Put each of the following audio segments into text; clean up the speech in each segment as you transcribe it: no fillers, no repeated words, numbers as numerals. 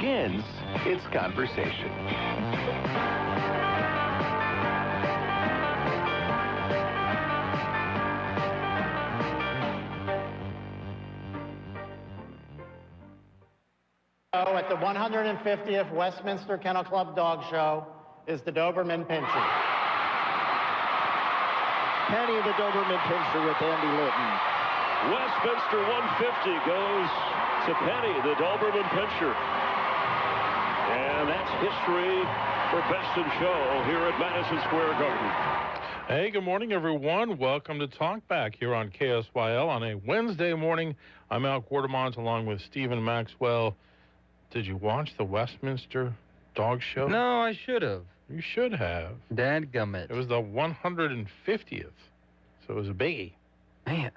begins its conversation. At the 150th Westminster Kennel Club Dog Show is the Doberman Pinscher. Penny the Doberman Pinscher with Andy Litton. Westminster 150 goes to Penny the Doberman Pinscher. And that's history for Best in Show here at Madison Square Garden. Hey, good morning, everyone. Welcome to Talkback here on KSYL on a Wednesday morning. I'm Al Quartermont along with Stephen Maxwell. Did you watch the Westminster Dog Show? No, I should have. You should have. Dadgummit. It was the 150th, so it was a biggie. Man,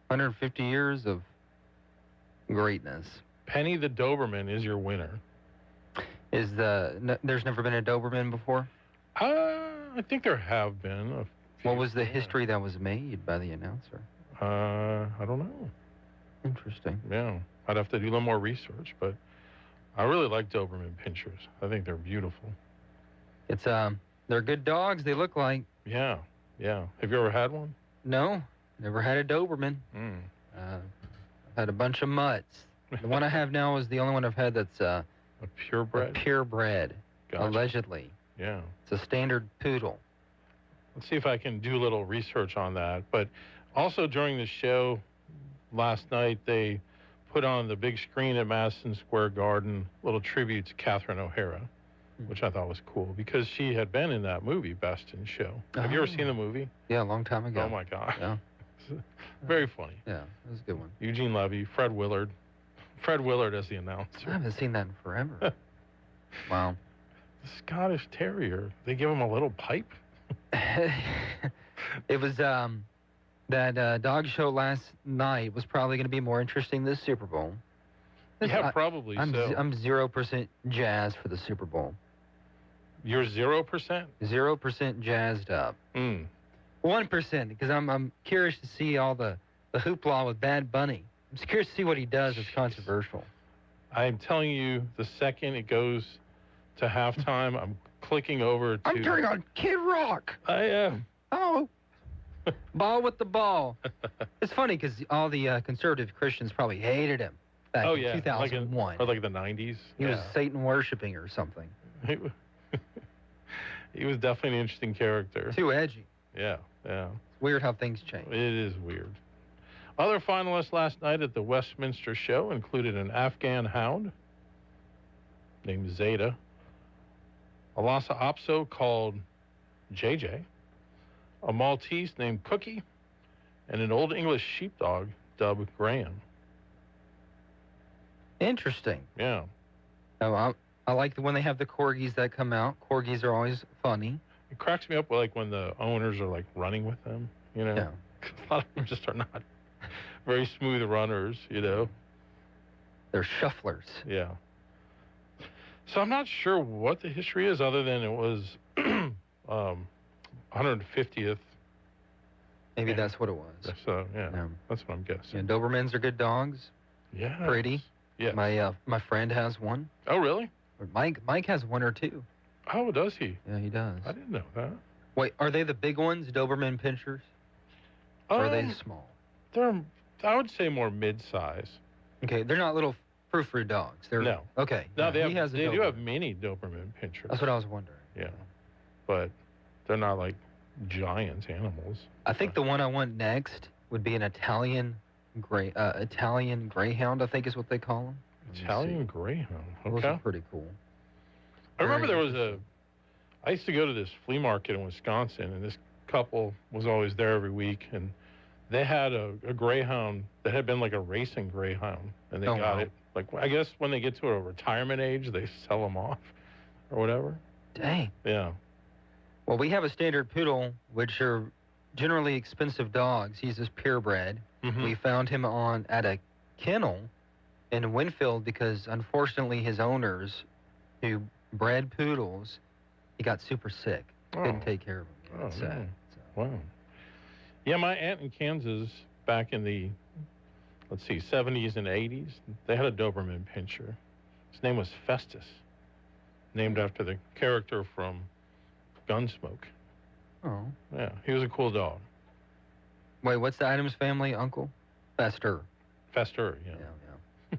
150 years of greatness. Penny the Doberman is your winner. There's never been a Doberman before? I think there have been a few. What was the history that was made by the announcer? I don't know. Interesting. Yeah, I'd have to do a little more research, but I really like Doberman Pinschers. I think they're beautiful. It's they're good dogs. They look like. Yeah. Have you ever had one? No, never had a Doberman. I've had a bunch of mutts. The one I have now is the only one I've had that's a purebred. Purebred, Gotcha. allegedly. Yeah. It's a standard poodle. Let's see if I can do a little research on that. But also during the show last night, they put on the big screen at Madison Square Garden a little tribute to Catherine O'Hara, which I thought was cool because she had been in that movie, Best in Show. Have you ever seen the movie? Yeah, a long time ago. Oh, my God. Yeah. Very funny. Yeah, it was a good one. Eugene Levy, Fred Willard. Fred Willard as the announcer. I haven't seen that in forever. Wow. The Scottish Terrier. They give him a little pipe. It was that dog show last night was probably going to be more interesting than the Super Bowl. Yeah, probably I'm so. I'm 0% jazzed for the Super Bowl. You're 0%? 0% jazzed up. 1% because I'm curious to see all the hoopla with Bad Bunny. I'm just curious to see what he does that's controversial. I'm telling you, the second it goes to halftime, I'm clicking over to... I'm turning on Kid Rock. I am. Oh. Ball with the ball. It's funny because all the conservative Christians probably hated him back in 2001. Or like the 90s. He was Satan worshiping or something. He was definitely an interesting character. Too edgy. Yeah. It's weird how things change. It is weird. Other finalists last night at the Westminster show included an Afghan hound named Zeta, a Lhasa Apso called JJ, a Maltese named Cookie, and an Old English sheepdog dubbed Graham. Interesting. Yeah. Oh, I like when they have the corgis that come out. Corgis are always funny. It cracks me up like when the owners are like running with them, you know. Yeah. A lot of them just are not very smooth runners, you know. They're shufflers. Yeah. So I'm not sure what the history is other than it was 150th. Maybe that's what it was. So, yeah, that's what I'm guessing. Yeah, Dobermans are good dogs. Yeah. Pretty. Yeah. My friend has one. Oh, really? Mike has one or two. Oh, does he? Yeah, he does. I didn't know that. Wait, are they the big ones, Doberman Pinschers? Or are they small? They're, I would say, more mid-size. Okay, they're not little frou-frou dogs. They're no. Okay. No, they do have mini Doberman Pinschers. That's what I was wondering. Yeah, but they're not like giant animals. I think the one I want next would be an Italian Greyhound. I think is what they call them. Italian Greyhound. Okay. Those are pretty cool. I remember there was I used to go to this flea market in Wisconsin, and this couple was always there every week, and they had a Greyhound that had been like a racing Greyhound, and they got it. Like, I guess when they get to a retirement age, they sell them off or whatever. Dang. Yeah. Well, we have a standard poodle, which are generally expensive dogs. He's just purebred. Mm-hmm. We found him at a kennel in Winfield because, unfortunately, his owners, who bred poodles, he got super sick. Couldn't take care of him. It's sad. Wow. Yeah, my aunt in Kansas back in the, 70s and 80s, they had a Doberman Pinscher. His His name was Festus, named after the character from Gunsmoke. Oh. Yeah, he was a cool dog. Wait, what's the Addams Family uncle? Fester. Fester, yeah. Yeah.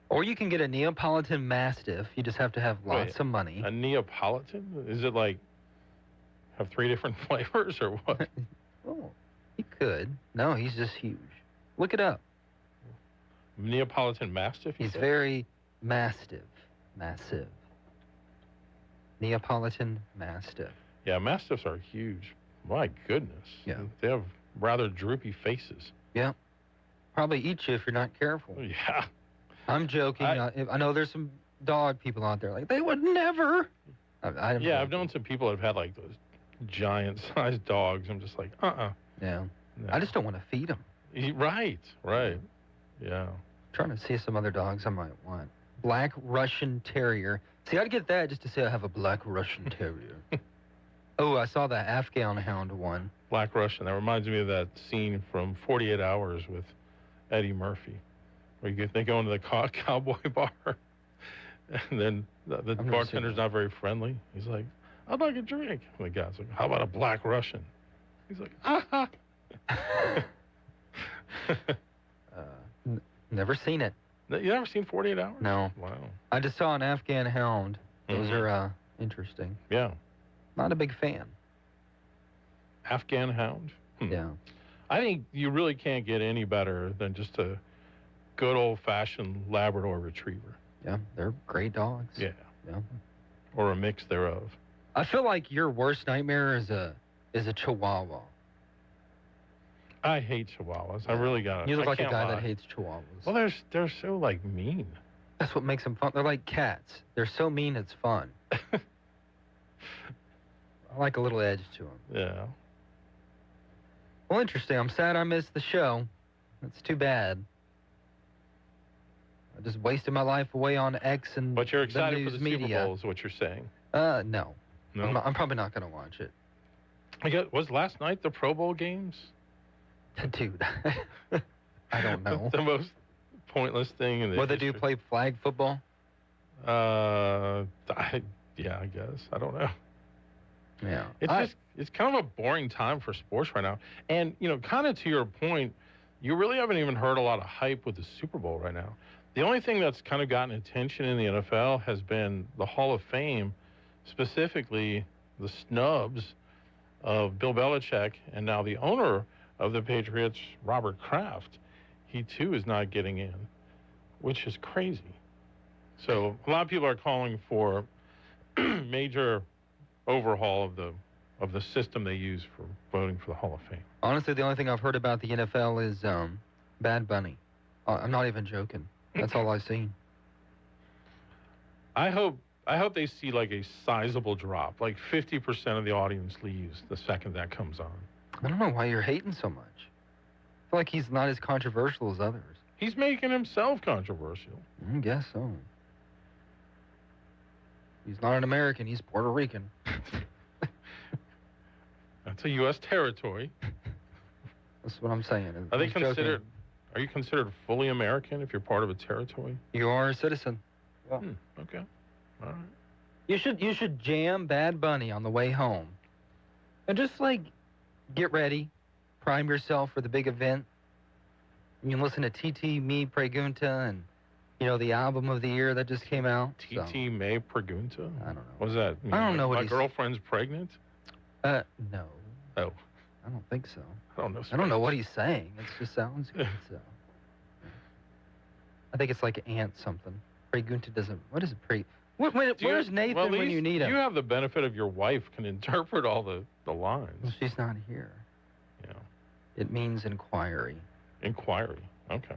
Or you can get a Neapolitan Mastiff. You just have to have lots of money. A Neapolitan? Is it like have 3 different flavors or what? Oh, he could. No, he's just huge. Look it up. Neapolitan Mastiff? He's very massive. Neapolitan Mastiff. Yeah, Mastiffs are huge. My goodness. Yeah. They have rather droopy faces. Yeah. Probably eat you if you're not careful. Yeah. I'm joking. I know there's some dog people out there like, they would never. I've known some people that have had like those giant-sized dogs. I'm just like, Yeah. No. I just don't want to feed them. Right. Yeah. Trying to see some other dogs I might want. Black Russian Terrier. See, I'd get that just to say I have a Black Russian Terrier. Oh, I saw that Afghan Hound one. Black Russian. That reminds me of that scene from 48 Hours with Eddie Murphy, where they go into the cowboy bar, and then the bartender's not very friendly. He's like, I'd like a drink. And the guy's like, how about a Black Russian? He's like, ah. Never seen it. You never seen 48 Hours? No. Wow. I just saw an Afghan Hound. Those are interesting. Yeah. Not a big fan. Afghan Hound? Yeah. I think you really can't get any better than just a good old-fashioned Labrador Retriever. Yeah, they're great dogs. Yeah. Yeah. Or a mix thereof. I feel like your worst nightmare is a Chihuahua. I hate Chihuahuas. I really got it. You look like a guy that hates Chihuahuas. Well, they're so like mean. That's what makes them fun. They're like cats. They're so mean it's fun. I like a little edge to them. Yeah. Well, interesting. I'm sad I missed the show. That's too bad. I just wasted my life away on X and But you're excited the news for the media. Super Bowl is what you're saying. No. No? I'm probably not going to watch it. Was last night the Pro Bowl games? Dude, I don't know. The most pointless thing in the What, they do play flag football? Yeah, I guess. I don't know. Yeah. It's kind of a boring time for sports right now. And, kind of to your point, you really haven't even heard a lot of hype with the Super Bowl right now. The only thing that's kind of gotten attention in the NFL has been the Hall of Fame, specifically the snubs of Bill Belichick and now the owner of the Patriots, Robert Kraft. He, too, is not getting in, which is crazy. So a lot of people are calling for major overhaul of the system they use for voting for the Hall of Fame. Honestly, the only thing I've heard about the NFL is Bad Bunny. I'm not even joking. That's all I've seen. I hope they see like a sizable drop, like 50% of the audience leaves the second that comes on. I don't know why you're hating so much. I feel like he's not as controversial as others. He's making himself controversial. I guess so. He's not an American. He's Puerto Rican. That's a U.S. territory. That's what I'm saying. Are you considered fully American if you're part of a territory? You are a citizen. Yeah. Okay. All right. You should jam Bad Bunny on the way home. And just get ready. Prime yourself for the big event. You can listen to TT Me Pregunta and the album of the year that just came out. TT Me Pregunta? I don't know. What does that mean? I don't know what my girlfriend's pregnant? No. Oh. I don't think so. I don't know. I don't know what he's saying. It just sounds good. So. I think it's like Ant something. Pregunta doesn't. What is it? Where's Nathan when you need him? You have the benefit of your wife can interpret all the lines. Well, she's not here. Yeah. It means inquiry. Inquiry. Okay.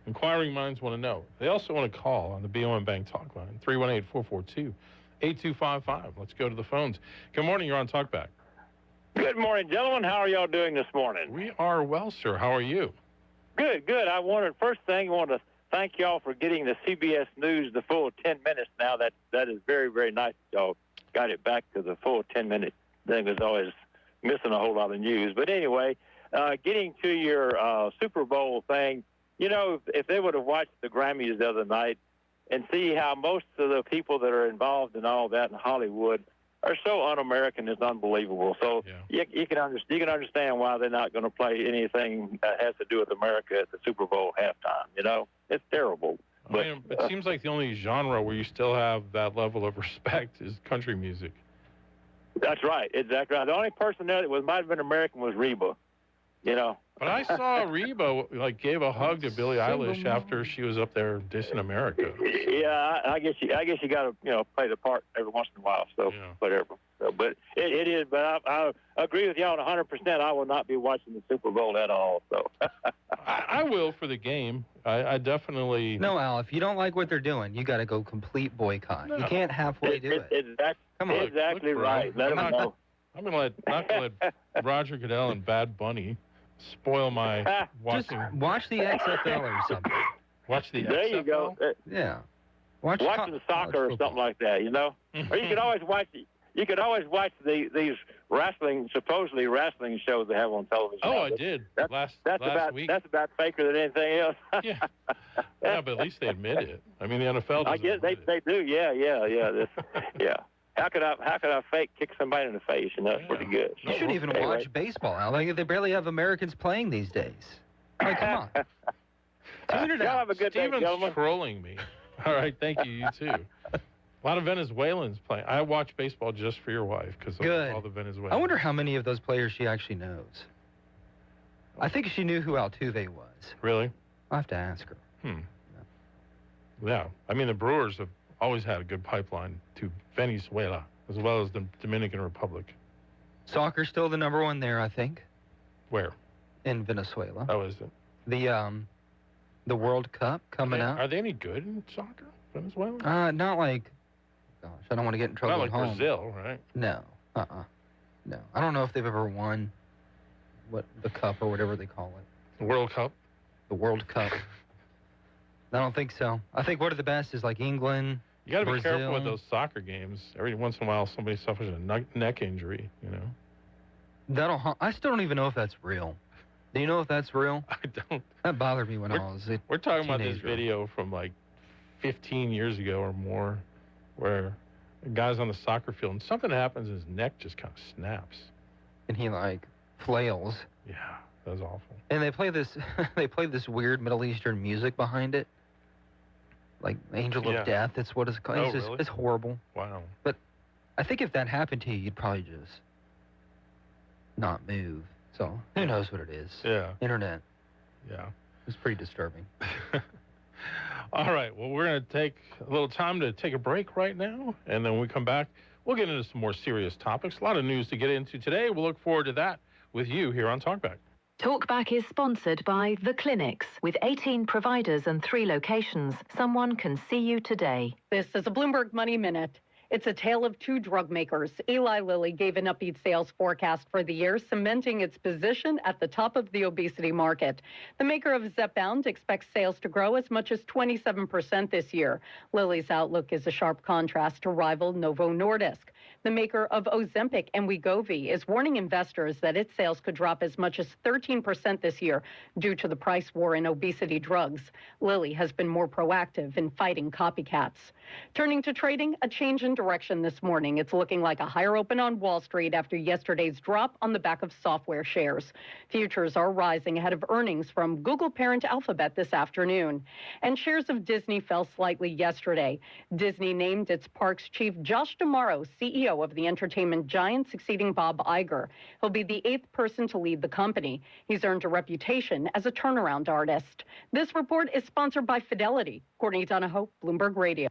Inquiring minds want to know. They also want to call on the BOM Bank Talk line, 318-442-8255. Let's go to the phones. Good morning. You're on Talkback. Good morning, gentlemen. How are y'all doing this morning? We are well, sir. How are you? Good. I wanted to thank y'all for getting the CBS News the full 10 minutes now. That is very, very nice. Y'all got it back to the full 10-minute thing. Was always missing a whole lot of news. But anyway, getting to your Super Bowl thing, if they would have watched the Grammys the other night and see how most of the people that are involved in all that in Hollywood are so un-American. It's unbelievable. So you can understand why they're not going to play anything that has to do with America at the Super Bowl halftime. You know, it's terrible. But, it seems like the only genre where you still have that level of respect is country music. That's right, exactly right. The only person there that might have been American was Reba. You know. But I saw Reba gave a hug to Billie Eilish after she was up there dissing America. Yeah, I guess you got to play the part every once in a while. So whatever. So, but it is. But I agree with you on 100%. I will not be watching the Super Bowl at all. So I will for the game. I definitely. No, Al. If you don't like what they're doing, you got to go complete boycott. No. You can't halfway do it. Come on. Exactly right. Let them know. I'm not gonna let Roger Goodell and Bad Bunny spoil my watching. Just watch the XFL or something. Watch the there XFL? You go. Yeah. Watch the soccer or something like that, you know? Or you could always watch these suppously wrestling shows they have on television. Oh, I did. Last week. That's about faker than anything else. Yeah, but at least they admit it. I mean, the NFL doesn't. I guess they do. Yeah. Yeah. How could I fake kick somebody in the face? And that's pretty good. You shouldn't even watch baseball, Al. Like, they barely have Americans playing these days. Like, come on. Tune it out. Have a good day, gentlemen. Trolling me. All right, thank you. You too. A lot of Venezuelans playing. I watch baseball just for your wife because of all the Venezuelans. I wonder how many of those players she actually knows. I think she knew who Altuve was. Really? I'll have to ask her. Yeah. I mean, the Brewers have always had a good pipeline to Venezuela as well as the Dominican Republic. Soccer's still the number one there, I think. Where? In Venezuela. Oh, is it? The World Cup coming up. Are they any good in soccer, Venezuela? Not like, gosh, I don't want to get in trouble not at like home. Brazil, right? No. No. I don't know if they've ever won the cup or whatever they call it. The World Cup? The World Cup. I don't think so. I think one of the best is like England. You got to be Brazil. careful with those soccer games. Every once in a while, somebody suffers a neck injury, you know? I still don't even know if that's real. Do you know if that's real? I don't. That bothered me when I was a We're talking about teenager. this video from like 15 years ago or more where a guy's on the soccer field and something happens and his neck just kind of snaps. And he flails. Yeah, that was awful. And they play this weird Middle Eastern music behind it. Like Angel of Death, it's what it's called. Oh, really? It's horrible. Wow. But I think if that happened to you, you'd probably just not move. So who knows what it is? Yeah. Internet. Yeah. It's pretty disturbing. All right. Well, we're going to take a little time to take a break right now. And then when we come back, we'll get into some more serious topics. A lot of news to get into today. We'll look forward to that with you here on Talkback. Talkback is sponsored by The Clinics. With 18 providers and 3 locations, someone can see you today. This is a Bloomberg Money Minute. It's a tale of 2 drug makers. Eli Lilly gave an upbeat sales forecast for the year, cementing its position at the top of the obesity market. The maker of Zepbound expects sales to grow as much as 27% this year. Lilly's outlook is a sharp contrast to rival Novo Nordisk. The maker of Ozempic and Wegovy is warning investors that its sales could drop as much as 13% this year due to the price war in obesity drugs. Lilly has been more proactive in fighting copycats. Turning to trading, a change in direction this morning. It's looking like a higher open on Wall Street after yesterday's drop on the back of software shares. Futures are rising ahead of earnings from Google parent Alphabet this afternoon. And shares of Disney fell slightly yesterday. Disney named its parks chief Josh D'Amaro CEO of the entertainment giant, succeeding Bob Iger. He'll be the 8th person to lead the company. He's earned a reputation as a turnaround artist. This report is sponsored by Fidelity. Courtney Donahoe, Bloomberg Radio.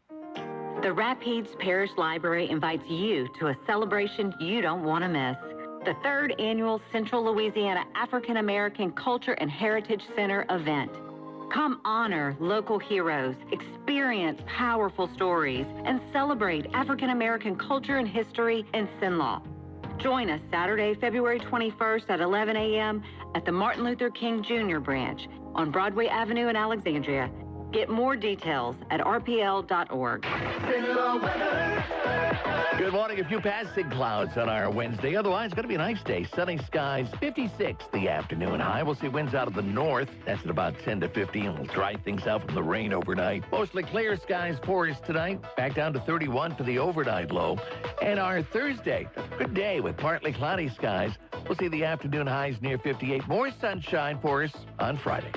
The Rapides Parish Library invites you to a celebration you don't want to miss. The 3rd annual Central Louisiana African American Culture and Heritage Center event. Come honor local heroes, experience powerful stories, and celebrate African American culture and history in Cenla. Join us Saturday, February 21st at 11 a.m. at the Martin Luther King Jr. branch on Broadway Avenue in Alexandria. Get more details at rpl.org. Good morning. A few passing clouds on our Wednesday. Otherwise, it's going to be a nice day. Sunny skies, 56 the afternoon high. We'll see winds out of the north. That's at about 10 to 15. We'll dry things out from the rain overnight. Mostly clear skies for us tonight. Back down to 31 for the overnight low. And our Thursday, a good day with partly cloudy skies. We'll see the afternoon highs near 58. More sunshine for us on Friday.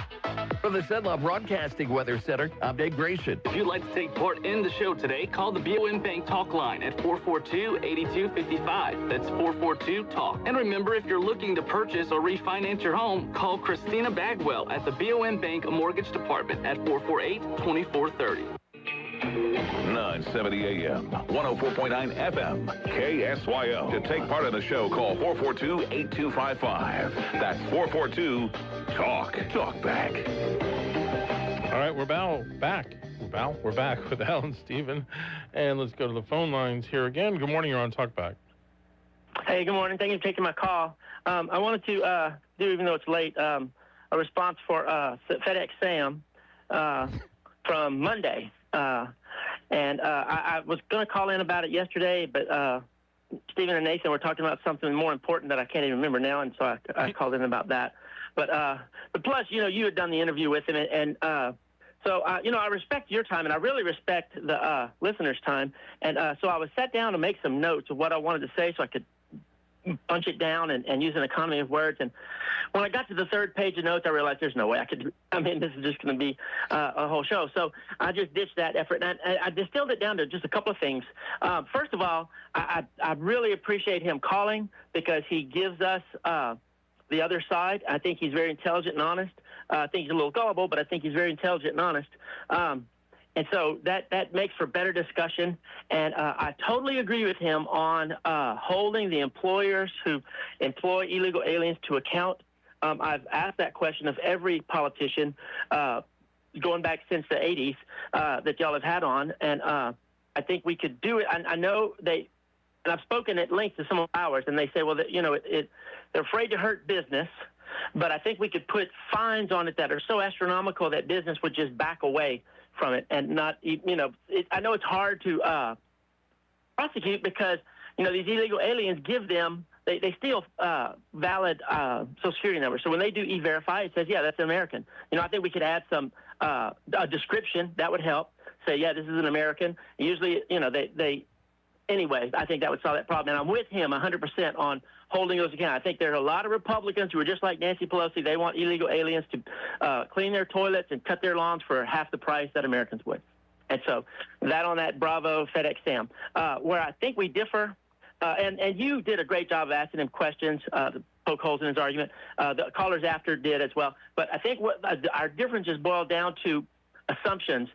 From the Cenla Broadcasting Weather Center, I'm Dave Grayson. If you'd like to take part in the show today, call the BOM Bank Talk line at 442-8255. That's 442-TALK. And remember, if you're looking to purchase or refinance your home, call Christina Bagwell at the BOM Bank Mortgage Department at 448-2430. 970 AM, 104.9 FM, KSYO. To take part in the show, call 442-8255. That's 442-TALK. Talk back. All right, we're back. We're back with Al and Stephen. And let's go to the phone lines here again. Good morning. You're on Talkback. Hey, good morning. Thank you for taking my call. I wanted to do, even though it's late, a response for FedEx Sam from Monday. And I was going to call in about it yesterday, but Stephen and Nathan were talking about something more important that I can't even remember now, and so I called in about that. But plus, you had done the interview with him, and so I respect your time, and I really respect the listeners' time. And so I was sat down to make some notes of what I wanted to say so I could punch it down and use an economy of words. And when I got to the third page of notes, I realized there's no way I could. This is just going to be a whole show. So I just ditched that effort, and I distilled it down to just a couple of things. First of all, I really appreciate him calling because he gives us the other side. I think he's very intelligent and honest. I think he's a little gullible, but I think he's very intelligent and honest. And so that makes for better discussion. And I totally agree with him on holding the employers who employ illegal aliens to account. I've asked that question of every politician going back since the 80s that y'all have had on. And I think we could do it. I know and I've spoken at length to some of ours, and they say, well, they're afraid to hurt business. But I think we could put fines on it that are so astronomical that business would just back away from it and not, I know it's hard to prosecute because, these illegal aliens give them, they steal valid Social Security numbers. So when they do E-Verify, it says, yeah, that's American. I think we could add some, a description that would help. Say, yeah, this is an American. Usually, anyway, I think that would solve that problem. And I'm with him 100% on holding those account. I think there are a lot of Republicans who are just like Nancy Pelosi. They want illegal aliens to clean their toilets and cut their lawns for half the price that Americans would. And so that on that, bravo, FedEx Sam. Where I think we differ, and you did a great job of asking him questions to poke holes in his argument. The callers after did as well. But I think what our differences boil down to assumptions.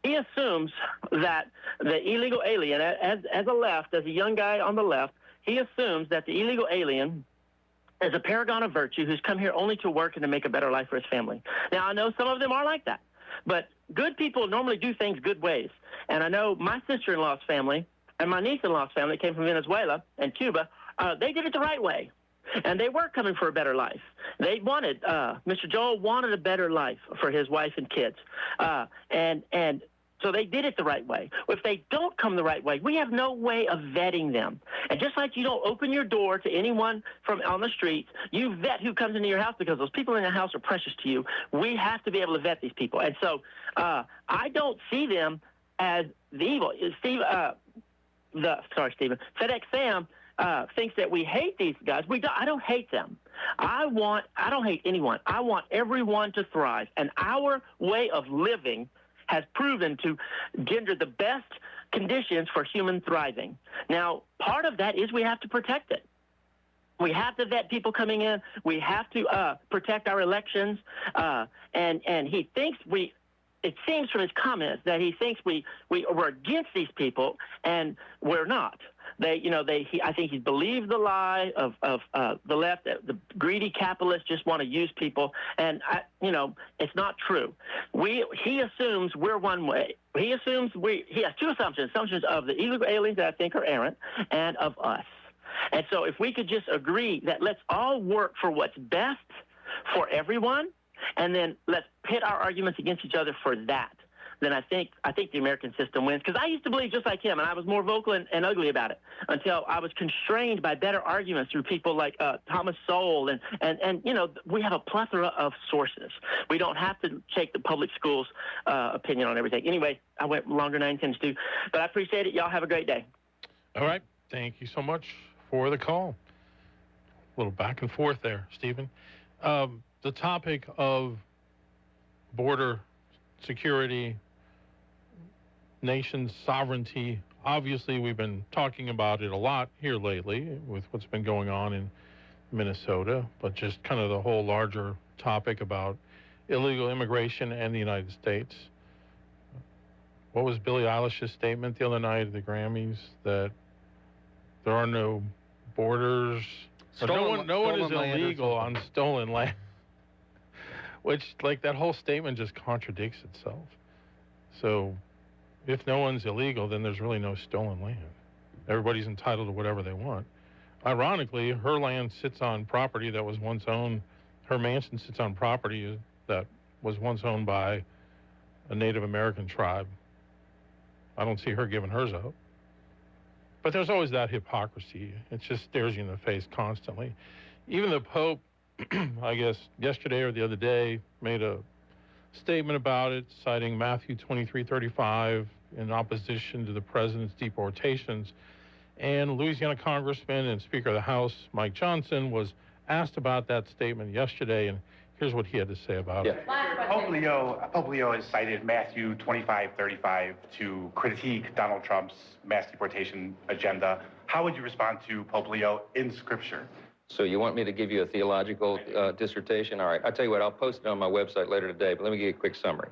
He assumes that the illegal alien, as a young guy on the left, he assumes that the illegal alien is a paragon of virtue who's come here only to work and to make a better life for his family. Now, I know some of them are like that, but good people normally do things good ways. And I know my sister-in-law's family and my niece-in-law's family came from Venezuela and Cuba. They did it the right way. And they were coming for a better life. They wanted, Mr. Joel wanted a better life for his wife and kids. And so they did it the right way. If they don't come the right way, we have no way of vetting them. And just like you don't open your door to anyone from on the streets, you vet who comes into your house because those people in the house are precious to you. We have to be able to vet these people. And so I don't see them as the evil. Stephen. FedEx Sam thinks that we hate these guys. I don't hate them. I don't hate anyone. I want everyone to thrive. And our way of living has proven to gender the best conditions for human thriving. Now, part of that is we have to protect it. We have to vet people coming in. We have to protect our elections. And he thinks it seems from his comments that he thinks we're against these people, and we're not. I think he believed the lie of the left, that the greedy capitalists just want to use people, and it's not true. He assumes we're one way. He has two assumptions of the illegal aliens that I think are errant, and of us. And so if we could just agree that let's all work for what's best for everyone, and then let's pit our arguments against each other for that, then I think the American system wins. Because I used to believe just like him, and I was more vocal and ugly about it until I was constrained by better arguments through people like Thomas Sowell. And you know, we have a plethora of sources. We don't have to take the public schools' opinion on everything. Anyway, I went longer than I intended to, but I appreciate it. Y'all have a great day. All right. Thank you so much for the call. A little back and forth there, Stephen. The topic of border security, nation's sovereignty, obviously we've been talking about it a lot here lately with what's been going on in Minnesota, but just kind of the whole larger topic about illegal immigration and the United States. What was Billie Eilish's statement the other night at the Grammys, that there are no borders, no one is illegal on stolen land? Which, like, that whole statement just contradicts itself. So if no one's illegal, then there's really no stolen land. Everybody's entitled to whatever they want. Ironically, her land sits on property that was once owned, her mansion sits on property that was once owned by a Native American tribe. I don't see her giving hers up. But there's always that hypocrisy. It just stares you in the face constantly. Even the Pope, I guess yesterday or the other day, made a statement about it, citing Matthew 23:35 in opposition to the president's deportations. And Louisiana Congressman and Speaker of the House, Mike Johnson, was asked about that statement yesterday, and here's what he had to say about it. Pope Leo has cited Matthew 25:35 to critique Donald Trump's mass deportation agenda. How would you respond to Pope Leo in Scripture? So you want me to give you a theological dissertation? All right, I'll tell you what, I'll post it on my website later today, but let me give you a quick summary.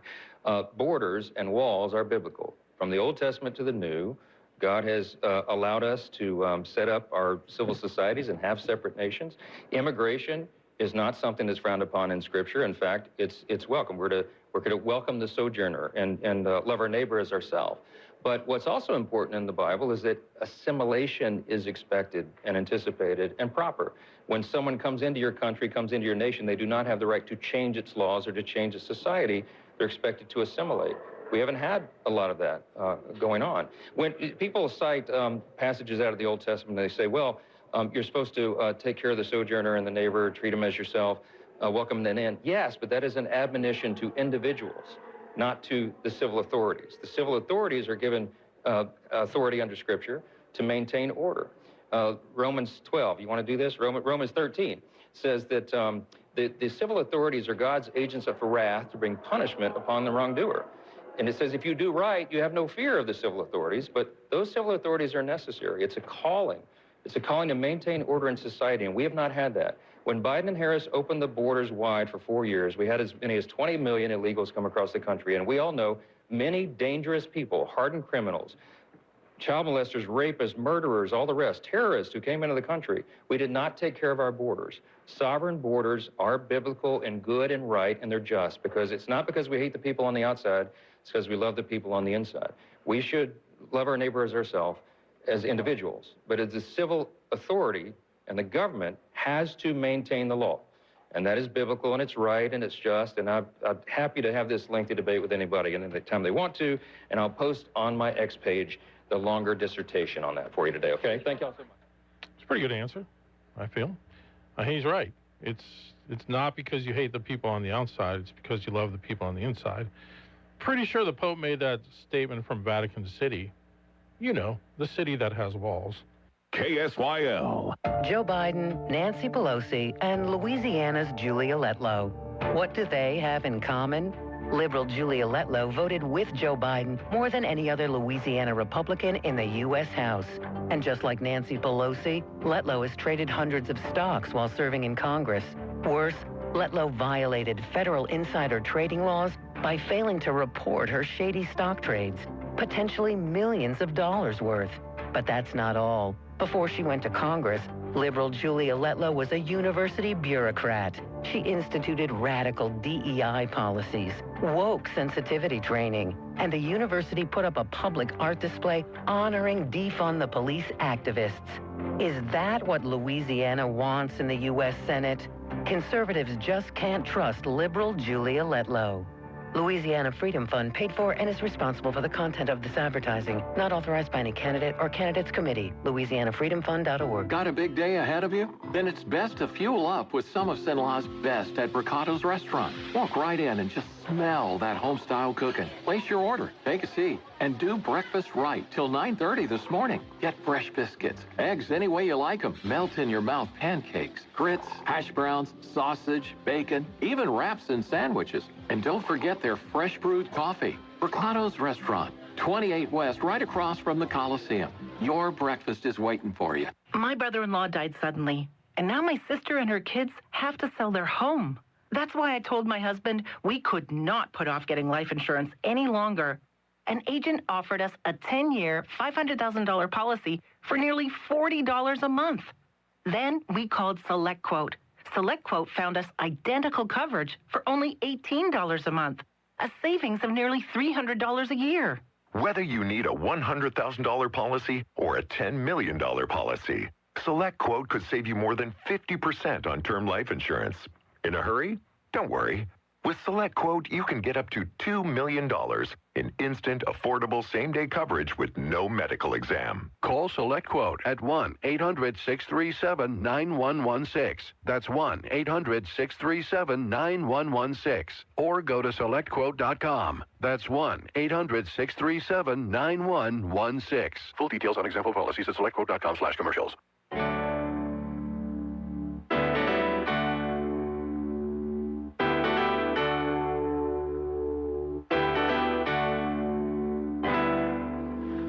Borders and walls are biblical. From the Old Testament to the New, God has allowed us to set up our civil societies and have separate nations. Immigration is not something that's frowned upon in Scripture. In fact, it's welcome. We're to welcome the sojourner and love our neighbor as ourselves. But what's also important in the Bible is that assimilation is expected and anticipated and proper. When someone comes into your country, comes into your nation, they do not have the right to change its laws or to change its society. They're expected to assimilate. We haven't had a lot of that going on. When people cite passages out of the Old Testament, they say, well, you're supposed to take care of the sojourner and the neighbor, treat them as yourself, welcome them in. Yes, but that is an admonition to individuals, not to the civil authorities. The civil authorities are given authority under Scripture to maintain order. Romans 12, you want to do this? Romans 13 says that the civil authorities are God's agents of wrath to bring punishment upon the wrongdoer. And it says if you do right, you have no fear of the civil authorities, but those civil authorities are necessary. It's a calling. It's a calling to maintain order in society, and we have not had that. When Biden and Harris opened the borders wide for 4 years, we had as many as 20 million illegals come across the country, and we all know many dangerous people, hardened criminals, child molesters, rapists, murderers, all the rest, terrorists who came into the country. We did not take care of our borders. Sovereign borders are biblical and good and right, and they're just, because it's not because we hate the people on the outside, it's because we love the people on the inside. We should love our neighbor as ourselves, as individuals, but as the civil authority and the government has to maintain the law. And that is biblical, and it's right, and it's just, and I'm happy to have this lengthy debate with anybody any time they want to, and I'll post on my X page the longer dissertation on that for you today, okay? Thank y'all so much. It's a pretty good answer, I feel. He's right. It's not because you hate the people on the outside, it's because you love the people on the inside. Pretty sure the Pope made that statement from Vatican City. You know, the city that has walls. KSYL. Joe Biden, Nancy Pelosi, and Louisiana's Julia Letlow. What do they have in common? Liberal Julia Letlow voted with Joe Biden more than any other Louisiana Republican in the U.S. House. And just like Nancy Pelosi, Letlow has traded hundreds of stocks while serving in Congress. Worse, Letlow violated federal insider trading laws by failing to report her shady stock trades, potentially millions of dollars worth. But that's not all. Before she went to Congress, liberal Julia Letlow was a university bureaucrat. She instituted radical DEI policies, woke sensitivity training, and the university put up a public art display honoring defund the police activists. Is that what Louisiana wants in the U.S. Senate? Conservatives just can't trust liberal Julia Letlow. Louisiana Freedom Fund paid for and is responsible for the content of this advertising. Not authorized by any candidate or candidates committee. LouisianaFreedomFund.org. Got a big day ahead of you? Then it's best to fuel up with some of St. best at Bricado's Restaurant. Walk right in and just smell that home-style cooking. Place your order, take a seat, and do breakfast right till 9:30 this morning. Get fresh biscuits, eggs any way you like them, melt-in-your-mouth pancakes, grits, hash browns, sausage, bacon, even wraps and sandwiches. And don't forget their fresh brewed coffee. Bricado's Restaurant, 28 West, right across from the Coliseum. Your breakfast is waiting for you. My brother-in-law died suddenly, and now my sister and her kids have to sell their home. That's why I told my husband we could not put off getting life insurance any longer. An agent offered us a 10-year, $500,000 policy for nearly $40 a month. Then we called SelectQuote. SelectQuote found us identical coverage for only $18 a month, a savings of nearly $300 a year. Whether you need a $100,000 policy or a $10 million policy, SelectQuote could save you more than 50% on term life insurance. In a hurry? Don't worry. With SelectQuote, you can get up to $2 million in instant, affordable, same-day coverage with no medical exam. Call SelectQuote at 1-800-637-9116. That's 1-800-637-9116. Or go to SelectQuote.com. That's 1-800-637-9116. Full details on example policies at SelectQuote.com/commercials.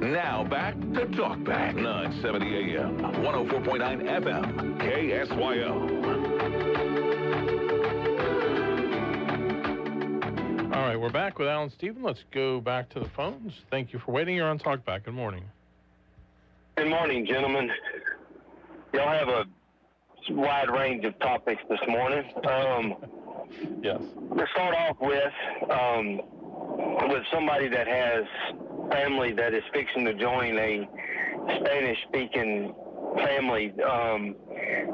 Now back to Talk Back. 970 AM, 104.9 FM, KSYO. All right, we're back with Alan Stephen. Let's go back to the phones. Thank you for waiting. You're on Talk Back. Good morning. Good morning, gentlemen. Y'all have a wide range of topics this morning. Yes. Let's start off with somebody that has family that is fixing to join a Spanish-speaking family.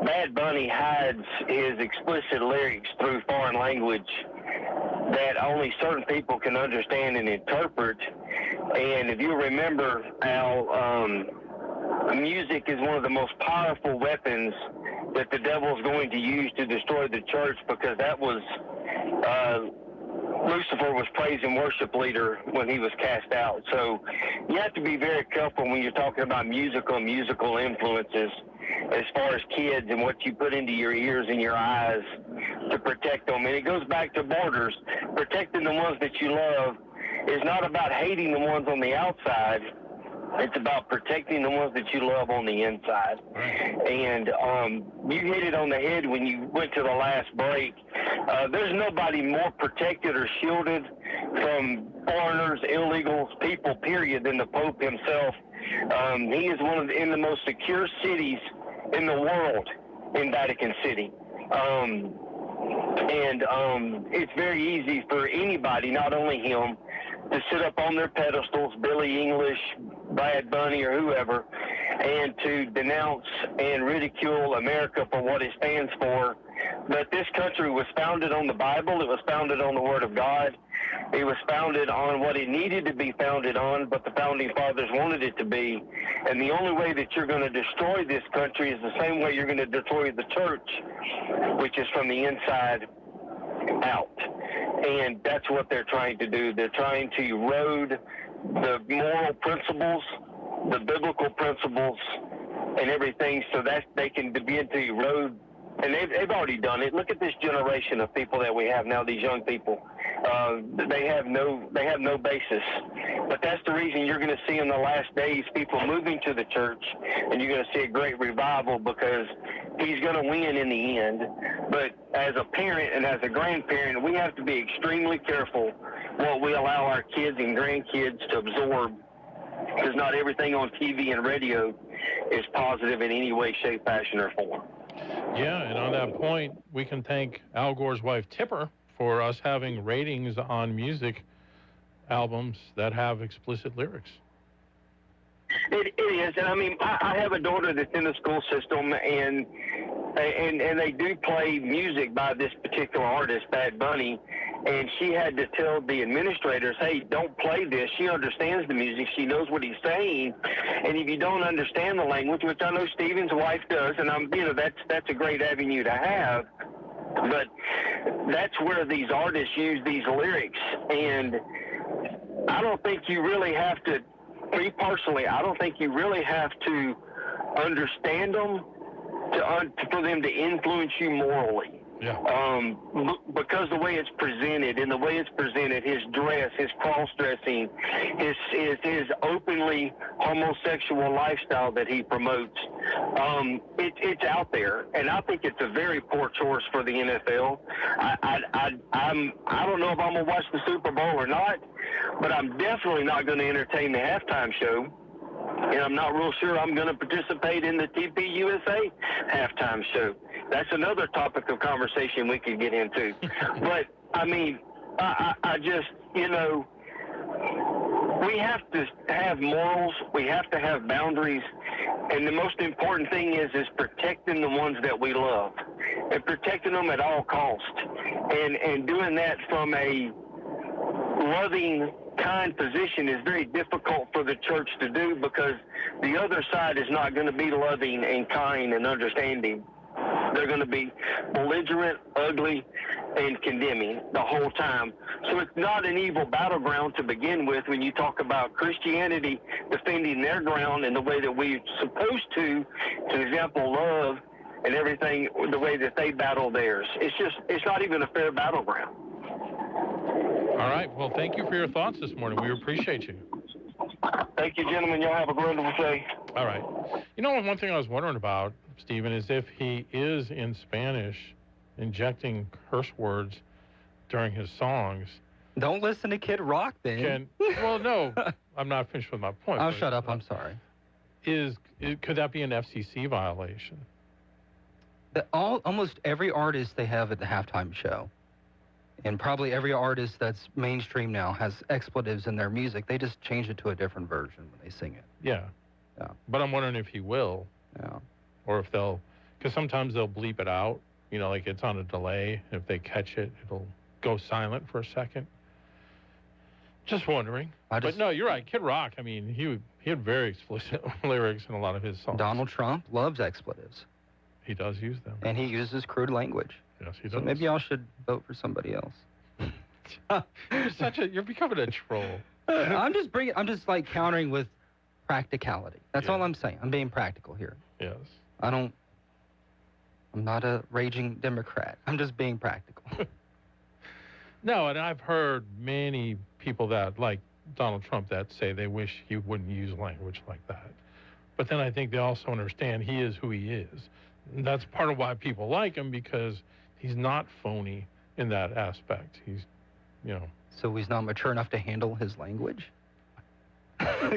Bad Bunny hides his explicit lyrics through foreign language that only certain people can understand and interpret. And if you remember, Al, music is one of the most powerful weapons that the devil is going to use to destroy the church, because that was Lucifer was praise and worship leader when he was cast out. So you have to be very careful when you're talking about musical influences as far as kids and what you put into your ears and your eyes to protect them. And it goes back to borders. Protecting the ones that you love is not about hating the ones on the outside. It's about protecting the ones that you love on the inside. And you hit it on the head when you went to the last break. There's nobody more protected or shielded from foreigners, illegals, people, period, than the Pope himself. He is in the most secure cities in the world in Vatican City. It's very easy for anybody, not only him, to sit up on their pedestals, Billy English, Bad Bunny, or whoever, and to denounce and ridicule America for what it stands for. But this country was founded on the Bible. It was founded on the Word of God. It was founded on what it needed to be founded on, but the Founding Fathers wanted it to be. And the only way that you're going to destroy this country is the same way you're going to destroy the church, which is from the inside out. And that's what they're trying to do. They're trying to erode the moral principles, the biblical principles, and everything, so that they can begin to erode. And they've already done it. Look at this generation of people that we have now, these young people. They have no basis. But that's the reason you're going to see in the last days people moving to the church, and you're going to see a great revival, because he's going to win in the end. But as a parent and as a grandparent, we have to be extremely careful what we allow our kids and grandkids to absorb, because not everything on TV and radio is positive in any way, shape, fashion, or form. Yeah, and on that point, we can thank Al Gore's wife, Tipper, for us having ratings on music albums that have explicit lyrics. It is, and I mean, I have a daughter that's in the school system, and they do play music by this particular artist, Bad Bunny, and she had to tell the administrators, hey, don't play this. She understands the music. She knows what he's saying, and if you don't understand the language, which I know Steven's wife does, and that's a great avenue to have, but that's where these artists use these lyrics, and I don't think you really have to, me personally, I don't think you really have to understand them for them to influence you morally. Yeah. Because the way it's presented, his dress, his cross-dressing, his openly homosexual lifestyle that he promotes, it's out there, and I think it's a very poor choice for the NFL. I don't know if I'm gonna watch the Super Bowl or not, but I'm definitely not going to entertain the halftime show. And I'm not real sure I'm going to participate in the TPUSA halftime show. That's another topic of conversation we could get into. But, I mean, I just, we have to have morals. We have to have boundaries. And the most important thing is protecting the ones that we love and protecting them at all costs. And doing that from a loving, kind position is very difficult for the church to do, because the other side is not going to be loving and kind and understanding. They're going to be belligerent, ugly, and condemning the whole time. So it's not an evil battleground to begin with when you talk about Christianity defending their ground in the way that we're supposed to example love and everything, the way that they battle theirs. It's not even a fair battleground. All right. Well, thank you for your thoughts this morning. We appreciate you. Thank you, gentlemen. Y'all have a wonderful day. All right. One thing I was wondering about, Stephen, is if he is in Spanish injecting curse words during his songs. Don't listen to Kid Rock, then. Well, no. I'm not finished with my point. Oh, shut up. I'm sorry. Could that be an FCC violation? Almost every artist they have at the halftime show, and probably every artist that's mainstream now, has expletives in their music. They just change it to a different version when they sing it. Yeah. But I'm wondering if he will. Yeah. Or if they'll, because sometimes they'll bleep it out, like it's on a delay. If they catch it, it'll go silent for a second. Just wondering. But no, you're right. Kid Rock, I mean, he had very explicit lyrics in a lot of his songs. Donald Trump loves expletives. He does use them. And he uses crude language. Yes, he does. So maybe y'all should vote for somebody else. You're becoming a troll. I'm just countering with practicality. That's all I'm saying. I'm being practical here. Yes. I'm not a raging Democrat. I'm just being practical. No, and I've heard many people that, like Donald Trump, that say they wish he wouldn't use language like that. But then I think they also understand he is who he is. And that's part of why people like him, because he's not phony in that aspect. He's, So he's not mature enough to handle his language?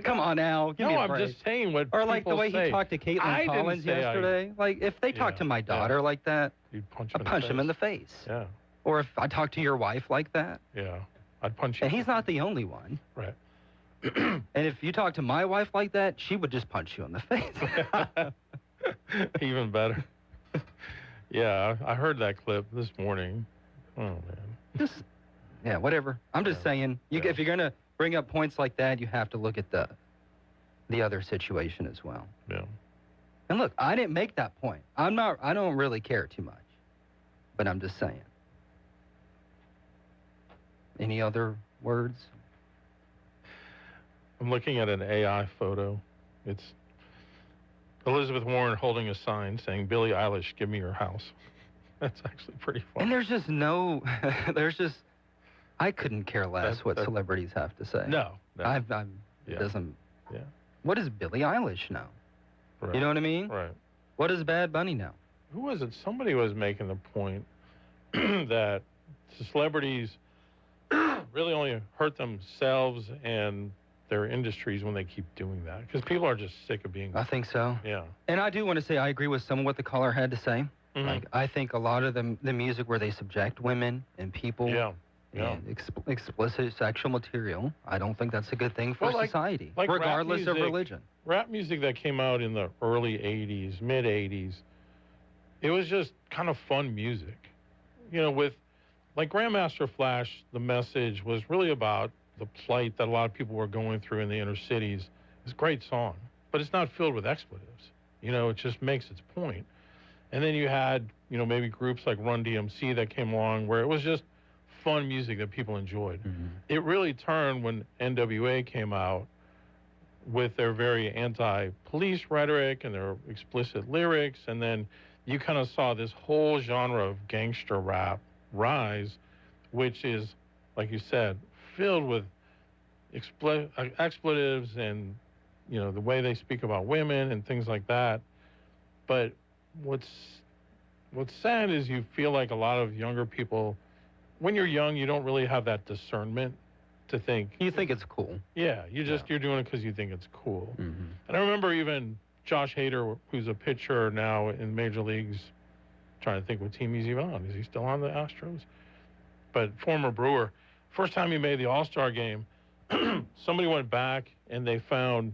Come on now. Give me a I'm break. just saying what Or like the way say. he talked to Caitlin Collins yesterday. Like, if they talk to my daughter like that, I'd punch him in the face. Yeah. Or if I talk to your wife like that. Yeah. I'd punch you. And he's not the only one. Right. And if you talk to my wife like that, she would just punch you in the face. Even better. Yeah, I heard that clip this morning. Oh, man. Yeah, whatever. I'm just saying, if you're going to bring up points like that, you have to look at the other situation as well. Yeah. And look, I didn't make that point. I don't really care too much. But I'm just saying. Any other words? I'm looking at an AI photo. It's Elizabeth Warren holding a sign saying, Billie Eilish, give me your house. That's actually pretty funny. And there's just I couldn't care less what celebrities have to say. No. It doesn't. Yeah. What does Billie Eilish know? Right. You know what I mean? Right. What does Bad Bunny know? Who was it? Somebody was making the point that celebrities really only hurt themselves and their industries when they keep doing that, because people are just sick of being. I think so. Yeah. And I do want to say I agree with some of what the caller had to say. Mm-hmm. Like, I think a lot of the music where they subject women and people Yeah. And explicit sexual material, I don't think that's a good thing for society, like regardless rap music, of religion. Rap music that came out in the early 80s, mid 80s, it was just kind of fun music. You know, with like Grandmaster Flash, the message was really about the plight that a lot of people were going through in the inner cities. It's a great song, but it's not filled with expletives. You know, it just makes its point. And then you had, you know, maybe groups like Run DMC that came along where it was just fun music that people enjoyed. It really turned when NWA came out with their very anti-police rhetoric and their explicit lyrics, and then you kind of saw this whole genre of gangster rap rise, which is, like you said, filled with expletives and, you know, the way they speak about women and things like that. But what's sad is you feel like a lot of younger people, when you're young, you don't really have that discernment to think. You think it's cool. Yeah, you're doing it because you think it's cool. And I remember even Josh Hader, who's a pitcher now in major leagues, trying to think what team he's even on. Is he still on the Astros? But former Brewer. First time he made the All-Star game, somebody went back and they found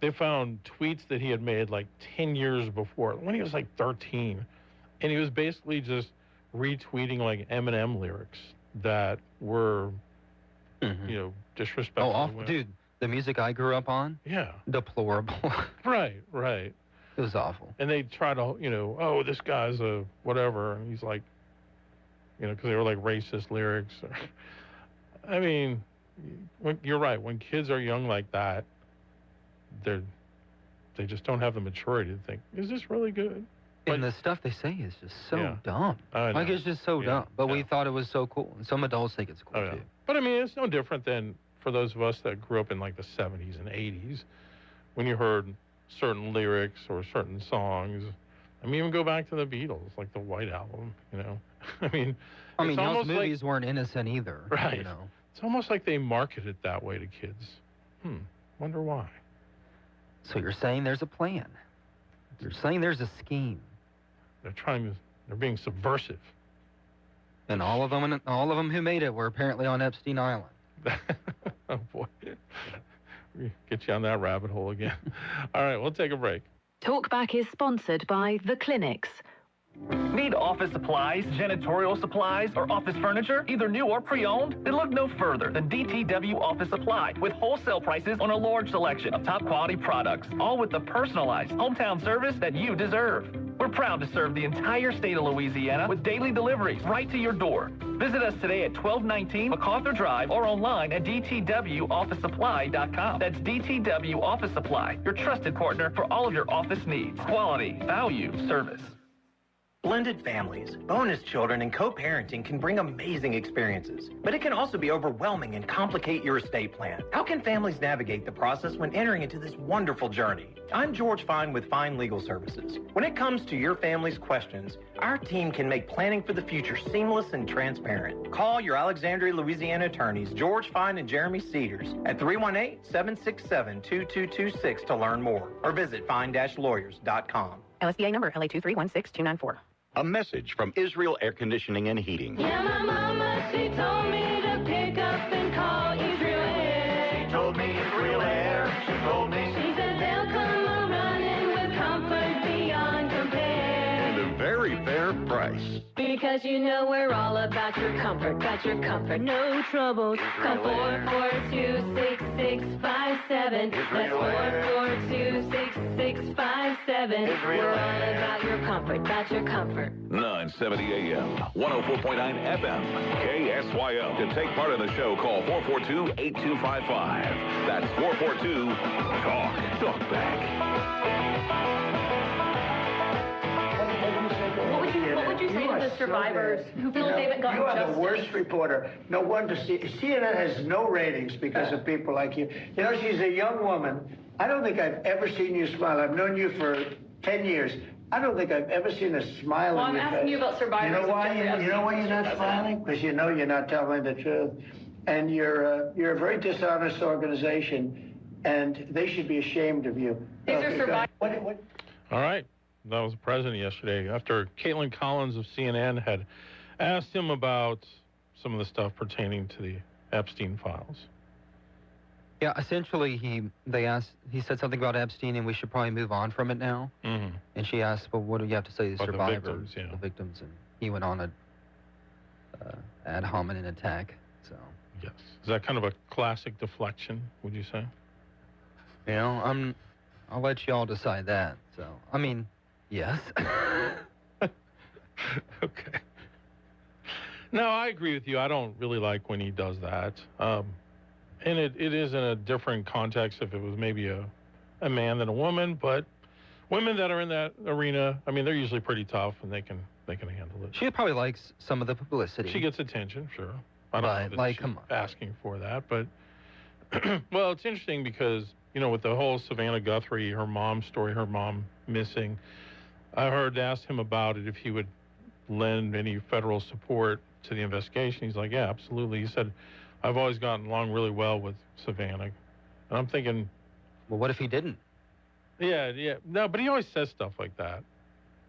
tweets that he had made like 10 years before, when he was like 13. And he was basically just retweeting like Eminem lyrics that were, you know, disrespectful. Oh, dude, the music I grew up on? Yeah. Deplorable. Right. It was awful. And they try to, you know, oh, this guy's a whatever. And he's like, you know, because they were like racist lyrics. I mean, you're right. When kids are young like that, they just don't have the maturity to think, is this really good? And the stuff they say is just so dumb. I know. Like, it's just so dumb. But we thought it was so cool. And some adults think it's cool, too. But, I mean, it's no different than for those of us that grew up in, like, the 70s and 80s, when you heard certain lyrics or certain songs. I mean, even go back to the Beatles, like the White Album, you know. I mean, those movies weren't innocent either. Right. You know? It's almost like they market it that way to kids. Wonder why. So you're saying there's a plan. You're saying there's a scheme. They're being subversive. And all of them who made it were apparently on Epstein Island. Oh, boy. Get you on that rabbit hole again. All right, we'll take a break. Talkback is sponsored by The Clinics. Need office supplies, janitorial supplies, or office furniture, either new or pre-owned? Then look no further than DTW Office Supply, with wholesale prices on a large selection of top quality products, all with the personalized hometown service that you deserve. We're proud to serve the entire state of Louisiana with daily deliveries right to your door. Visit us today at 1219 MacArthur Drive or online at dtwofficesupply.com. That's DTW Office Supply, your trusted partner for all of your office needs. Quality, value, service. Blended families, bonus children, and co-parenting can bring amazing experiences, but it can also be overwhelming and complicate your estate plan. How can families navigate the process when entering into this wonderful journey? I'm George Fine with Fine Legal Services. When it comes to your family's questions, our team can make planning for the future seamless and transparent. Call your Alexandria, Louisiana attorneys, George Fine and Jeremy Cedars, at 318-767-2226 to learn more, or visit fine-lawyers.com. LSBA number LA2316294. A message from Israel Air Conditioning and Heating. Yeah, my mama, she told me to pick up and call Israel Air. She told me Israel Air. She told me. She said they'll come a-running with comfort beyond compare. And a very fair price. Because you know we're all about your comfort, no troubles. Call 442-6657. That's 442-6657. We're all about your comfort, 970 AM, 104.9 FM, KSYO. To take part in the show, call 442-8255. That's 442-TALK. Talkback. What would you say to the survivors who feel they haven't gotten justice? You are the worst reporter. No wonder CNN has no ratings because of people like you. You know, she's a young woman. I don't think I've ever seen you smile. I've known you for 10 years. I don't think I've ever seen a smile on your face. I'm asking you about survivors. You know why? You know why you're not smiling? Because you know you're not telling the truth. And you're a very dishonest organization, and they should be ashamed of you. These are survivors. All right. That was the president yesterday after Caitlin Collins of CNN had asked him about some of the stuff pertaining to the Epstein files. Yeah, essentially, he said something about Epstein, and we should probably move on from it now. Mm-hmm. And she asked, well, what do you have to say to the About survivors, the victims, and he went on a ad hominem attack. So. Yes. Is that kind of a classic deflection, would you say? You know, I'll let y'all decide that. So, I mean, yes. Okay. No, I agree with you. I don't really like when he does that. And it is in a different context if it was maybe a man than a woman, but women that are in that arena, I mean, they're usually pretty tough and they can handle it. She probably likes some of the publicity. She gets attention, sure. I don't know that like, she's come on. asking for that, but well, it's interesting because, you know, with the whole Savannah Guthrie, her mom story, her mom missing, I asked him about it if he would lend any federal support to the investigation. He's like, yeah, absolutely. He said, I've always gotten along really well with Savannah. And I'm thinking, well, what if he didn't? Yeah. No, but he always says stuff like that.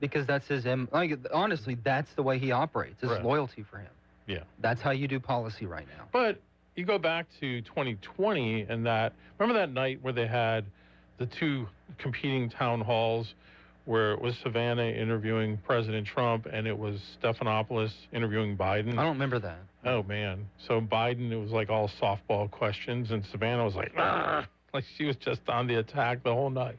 Because that's his, like, honestly, that's the way he operates. It's Right. loyalty for him. Yeah. That's how you do policy right now. But you go back to 2020 and remember that night where they had the two competing town halls where it was Savannah interviewing President Trump and it was Stephanopoulos interviewing Biden? I don't remember that. Oh, man. So Biden, it was like all softball questions, and Savannah was like, "Argh!" Like she was just on the attack the whole night.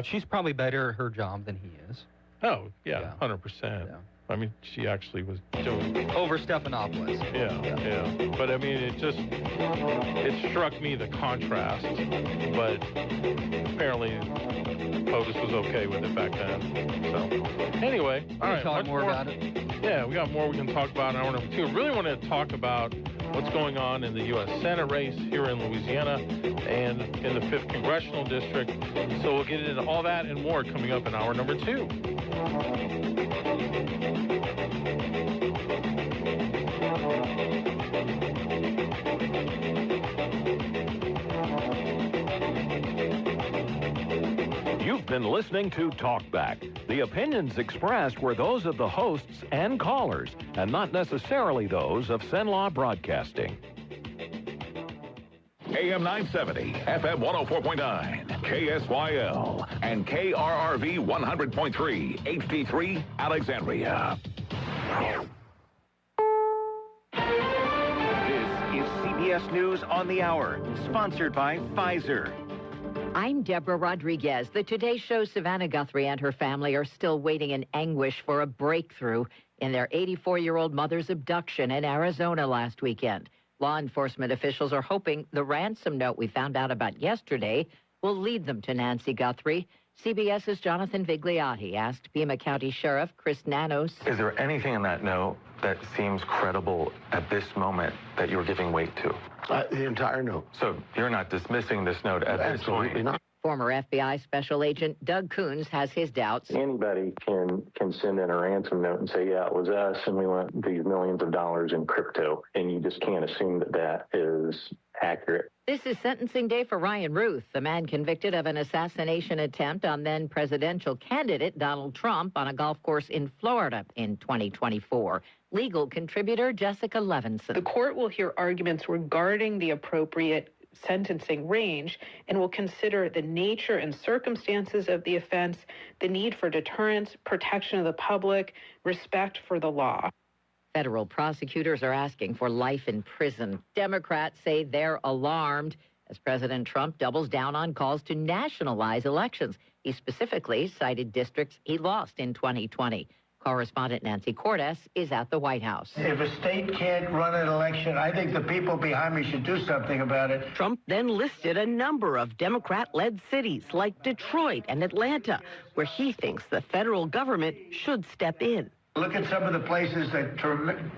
She's probably better at her job than he is. Oh, yeah. 100%. Yeah. I mean, she actually was doing... Over Stephanopoulos. Yeah. But, I mean, it struck me, the contrast. But apparently, POTUS was okay with it back then. So, anyway. All right. Talk more about it. Yeah, we got more we can talk about in hour number 2. I really want to talk about what's going on in the U.S. Senate race here in Louisiana and in the 5th Congressional District. So we'll get into all that and more coming up in hour number 2. You've been listening to Talkback. The opinions expressed were those of the hosts and callers, and not necessarily those of Cenla Broadcasting. AM 970, FM 104.9, KSYL, and KRRV 100.3, HD3, Alexandria. This is CBS News on the Hour, sponsored by Pfizer. I'm Deborah Rodriguez. The Today Show's Savannah Guthrie and her family are still waiting in anguish for a breakthrough in their 84-year-old mother's abduction in Arizona last weekend. Law enforcement officials are hoping the ransom note we found out about yesterday will lead them to Nancy Guthrie. CBS's Jonathan Vigliotti asked Pima County Sheriff Chris Nanos. Is there anything in that note that seems credible at this moment that you're giving weight to? The entire note. So you're not dismissing this note at this point? Absolutely not. Former FBI Special Agent Doug Coons has his doubts. Anybody can send in a ransom note and say, yeah, it was us, and we want these millions of dollars in crypto. And you just can't assume that that is accurate. This is sentencing day for Ryan Ruth, the man convicted of an assassination attempt on then presidential candidate Donald Trump on a golf course in Florida in 2024. Legal contributor Jessica Levinson. The court will hear arguments regarding the appropriate sentencing range and will consider the nature and circumstances of the offense, the need for deterrence, protection of the public, respect for the law. Federal prosecutors are asking for life in prison. Democrats say they're alarmed as President Trump doubles down on calls to nationalize elections. He specifically cited districts he lost in 2020. Correspondent Nancy Cordes is at the White House. If a state can't run an election, I think the people behind me should do something about it. Trump then listed a number of Democrat-led cities like Detroit and Atlanta, where he thinks the federal government should step in. Look at some of the places that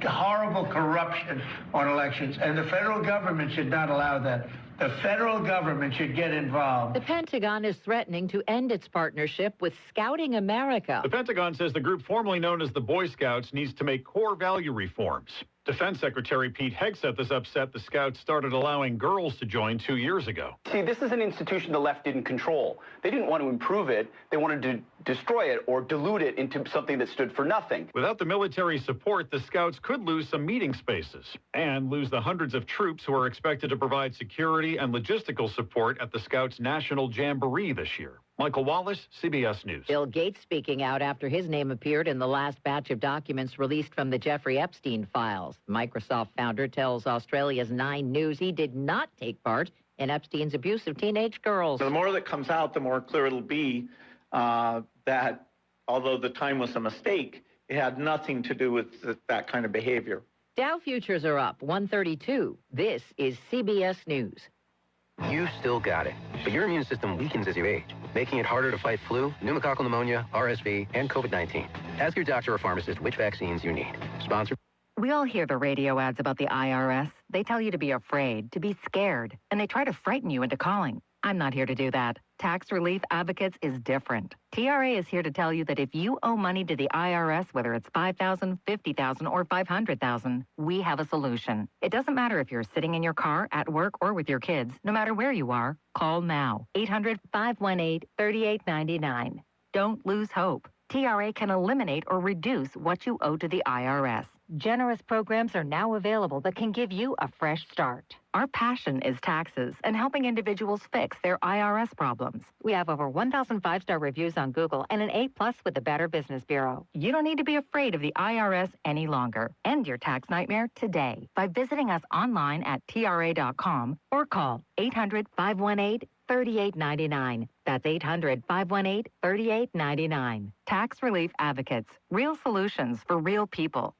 horrible corruption on elections, and the federal government should not allow that. The federal government should get involved. The Pentagon is threatening to end its partnership with Scouting America. The Pentagon says the group formerly known as the Boy Scouts needs to make core value reforms. Defense Secretary Pete Hegseth is upset the Scouts started allowing girls to join 2 years ago. See, this is an institution the left didn't control. They didn't want to improve it. They wanted to destroy it or dilute it into something that stood for nothing. Without the military support, the Scouts could lose some meeting spaces and lose the hundreds of troops who are expected to provide security and logistical support at the Scouts National Jamboree this year. Michael Wallace, CBS News. Bill Gates speaking out after his name appeared in the last batch of documents released from the Jeffrey Epstein files. Microsoft founder tells Australia's 9 News he did not take part in Epstein's abuse of teenage girls. The more that comes out, the more clear it'll be that although the time was a mistake, it had nothing to do with that kind of behavior. Dow futures are up 132. This is CBS News. You still got it, but your immune system weakens as you age, making it harder to fight flu, pneumococcal pneumonia, RSV, and COVID-19. Ask your doctor or pharmacist which vaccines you need. Sponsored. We all hear the radio ads about the IRS. They tell you to be afraid, to be scared, and they try to frighten you into calling. I'm not here to do that. Tax Relief Advocates is different. TRA is here to tell you that if you owe money to the IRS, whether it's $5,000, $50,000, or $500,000, we have a solution. It doesn't matter if you're sitting in your car, at work, or with your kids. No matter where you are, call now. 800-518-3899. Don't lose hope. TRA can eliminate or reduce what you owe to the IRS. Generous programs are now available that can give you a fresh start. Our passion is taxes and helping individuals fix their IRS problems. We have over 1,000 5-star reviews on Google and an A+ with the Better Business Bureau. You don't need to be afraid of the IRS any longer. End your tax nightmare today by visiting us online at TRA.com or call 800-518-3899. That's 800-518-3899. Tax Relief Advocates. Real solutions for real people.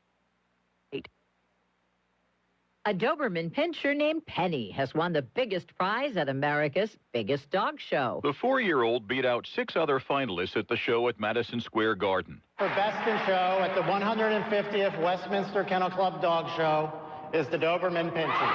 A Doberman pinscher named Penny has won the biggest prize at America's Biggest Dog Show. The 4-year-old beat out 6 other finalists at the show at Madison Square Garden. For Best in Show at the 150th Westminster Kennel Club Dog Show is the Doberman Pinscher.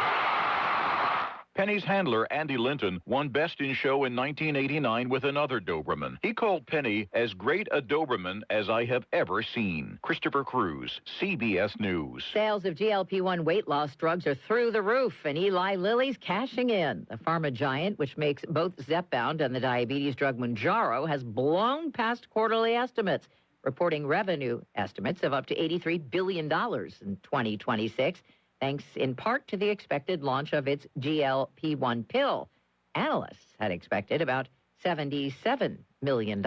Penny's handler, Andy Linton, won Best in Show in 1989 with another Doberman. He called Penny as great a Doberman as I have ever seen. Christopher Cruz, CBS News. Sales of GLP-1 weight loss drugs are through the roof, and Eli Lilly's cashing in. The pharma giant, which makes both Zepbound and the diabetes drug Mounjaro, has blown past quarterly estimates, reporting revenue estimates of up to $83 billion in 2026. Thanks in part to the expected launch of its GLP-1 pill. Analysts had expected about $77 million.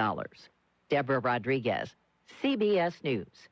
Deborah Rodriguez, CBS News.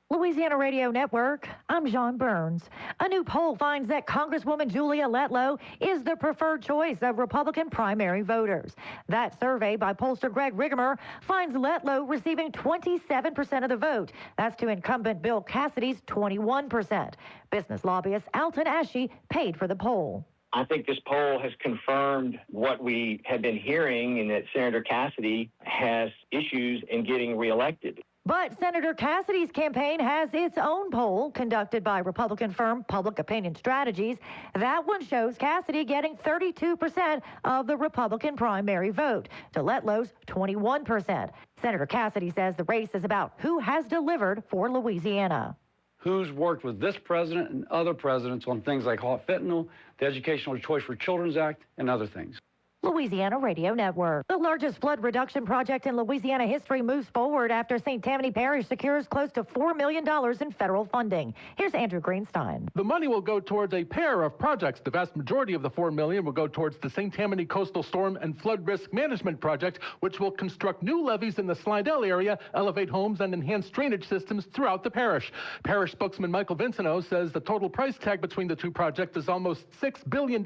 Louisiana Radio Network, I'm John Burns. A new poll finds that Congresswoman Julia Letlow is the preferred choice of Republican primary voters. That survey by pollster Greg Rigemer finds Letlow receiving 27% of the vote. That's to incumbent Bill Cassidy's 21%. Business lobbyist Alton Ashey paid for the poll. I think this poll has confirmed what we have been hearing, and that Senator Cassidy has issues in getting reelected. But Senator Cassidy's campaign has its own poll conducted by Republican firm Public Opinion Strategies. That one shows Cassidy getting 32% of the Republican primary vote to Letlow's 21%. Senator Cassidy says the race is about who has delivered for Louisiana. Who's worked with this president and other presidents on things like hot fentanyl, the Educational Choice for Children's Act, and other things. Louisiana Radio Network. The largest flood reduction project in Louisiana history moves forward after St. Tammany Parish secures close to $4 million in federal funding. Here's Andrew Greenstein. The money will go towards a pair of projects. The vast majority of the $4 million will go towards the St. Tammany Coastal Storm and Flood Risk Management Project, which will construct new levees in the Slidell area, elevate homes, and enhance drainage systems throughout the parish. Parish spokesman Michael Vinceno says the total price tag between the two projects is almost $6 billion,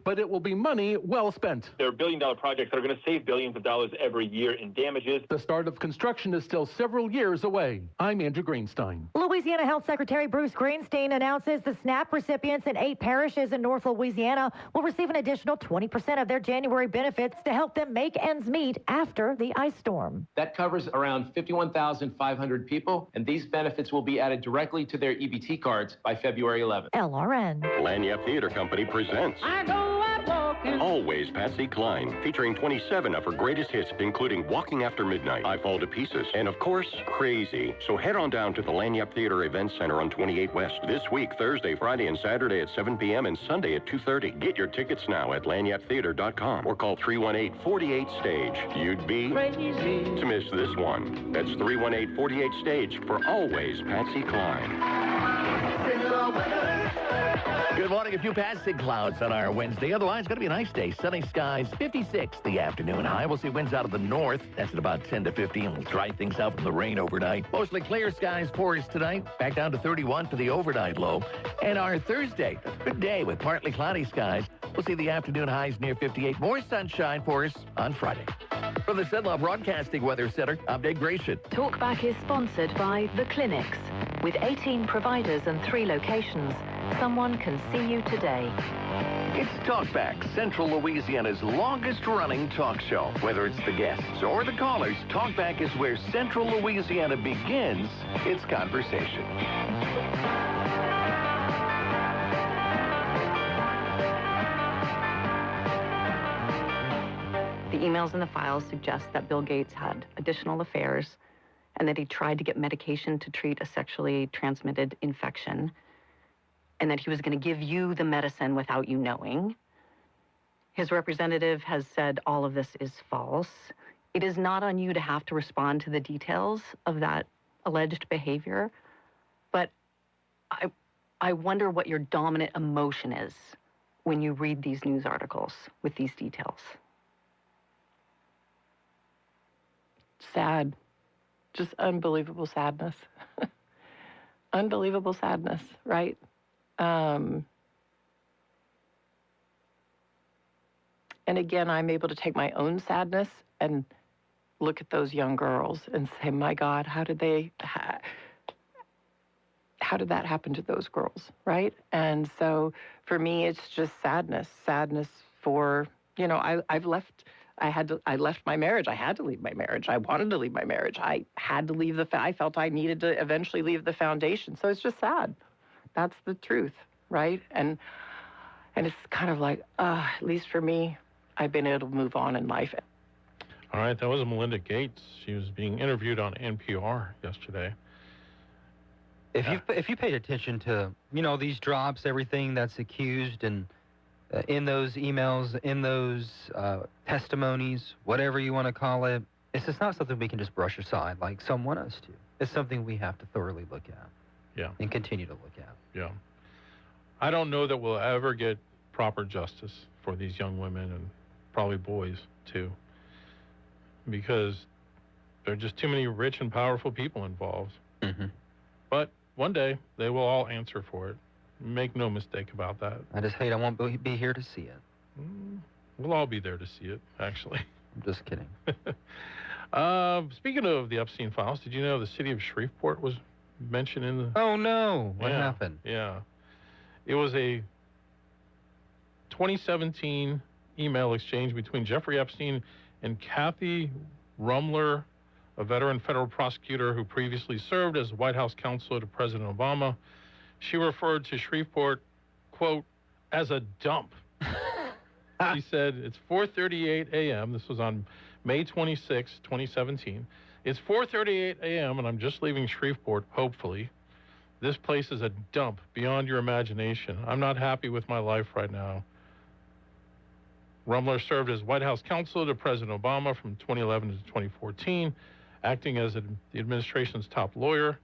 but it will be money well spent. There are billion-dollar projects that are going to save billions of dollars every year in damages. The start of construction is still several years away. I'm Andrew Greenstein. Louisiana Health Secretary Bruce Greenstein announces the SNAP recipients in 8 parishes in North Louisiana will receive an additional 20% of their January benefits to help them make ends meet after the ice storm. That covers around 51,500 people, and these benefits will be added directly to their EBT cards by February 11th. LRN. Lagniappe Theater Company presents I go out walking. Always Patsy Cline, featuring 27 of her greatest hits, including Walking After Midnight, I Fall to Pieces, and of course, Crazy. So head on down to the Lanyap Theater Event Center on 28 West this week, Thursday, Friday, and Saturday at 7 p.m. and Sunday at 2:30. Get your tickets now at lanyaptheater.com or call 318-48-STAGE. You'd be crazy to miss this one. That's 318-48-STAGE for Always Patsy Cline. Good morning. A few passing clouds on our Wednesday. Otherwise, it's going to be a nice day. Sunny skies, 56 the afternoon high. We'll see winds out of the north. That's at about 10 to 15. We'll dry things out from the rain overnight. Mostly clear skies for us tonight. Back down to 31 for the overnight low. And our Thursday, a good day with partly cloudy skies. We'll see the afternoon highs near 58. More sunshine for us on Friday. From the Cenla Broadcasting Weather Center, I'm Dave Gratian. Talkback is sponsored by The Clinics. With 18 providers and 3 locations, someone can see you today. It's Talkback, Central Louisiana's longest-running talk show. Whether it's the guests or the callers, Talkback is where Central Louisiana begins its conversation. The emails and the files suggest that Bill Gates had additional affairs and that he tried to get medication to treat a sexually transmitted infection, and that he was going to give you the medicine without you knowing. His representative has said all of this is false. It is not on you to have to respond to the details of that alleged behavior, but I wonder what your dominant emotion is when you read these news articles with these details. Sad. Just unbelievable sadness. Unbelievable sadness, right? And again, I'm able to take my own sadness and look at those young girls and say, my God, how did that happen to those girls, right? And so for me, it's just sadness for, you know, I left my marriage. I had to leave my marriage. I wanted to leave my marriage. I had to leave I felt I needed to eventually leave the foundation. So it's just sad. That's the truth, right? And it's kind of like, at least for me, I've been able to move on in life. All right, that was Melinda Gates. She was being interviewed on NPR yesterday. If you paid attention to, you know, these drops, everything that's accused, and in those emails, in those testimonies, whatever you want to call it, it's just not something we can just brush aside like some want us to. It's something we have to thoroughly look at. Yeah. And continue to look at. Yeah. I don't know that we'll ever get proper justice for these young women, and probably boys too, because there are just too many rich and powerful people involved. Mm-hmm. But one day they will all answer for it. Make no mistake about that. I just hate I won't be here to see it. We'll all be there to see it, actually. I'm just kidding. Speaking of the Epstein files, did you know the city of Shreveport was mentioned in the... Oh, no. What happened? Yeah. It was a 2017 email exchange between Jeffrey Epstein and Kathy Rumler, a veteran federal prosecutor who previously served as White House counsel to President Obama. She referred to Shreveport, quote, as a dump. She said, it's 4:38 a.m. This was on May 26, 2017. It's 4:38 a.m. and I'm just leaving Shreveport, hopefully. This place is a dump beyond your imagination. I'm not happy with my life right now. Rumler served as White House counsel to President Obama from 2011 to 2014, acting as the administration's top lawyer.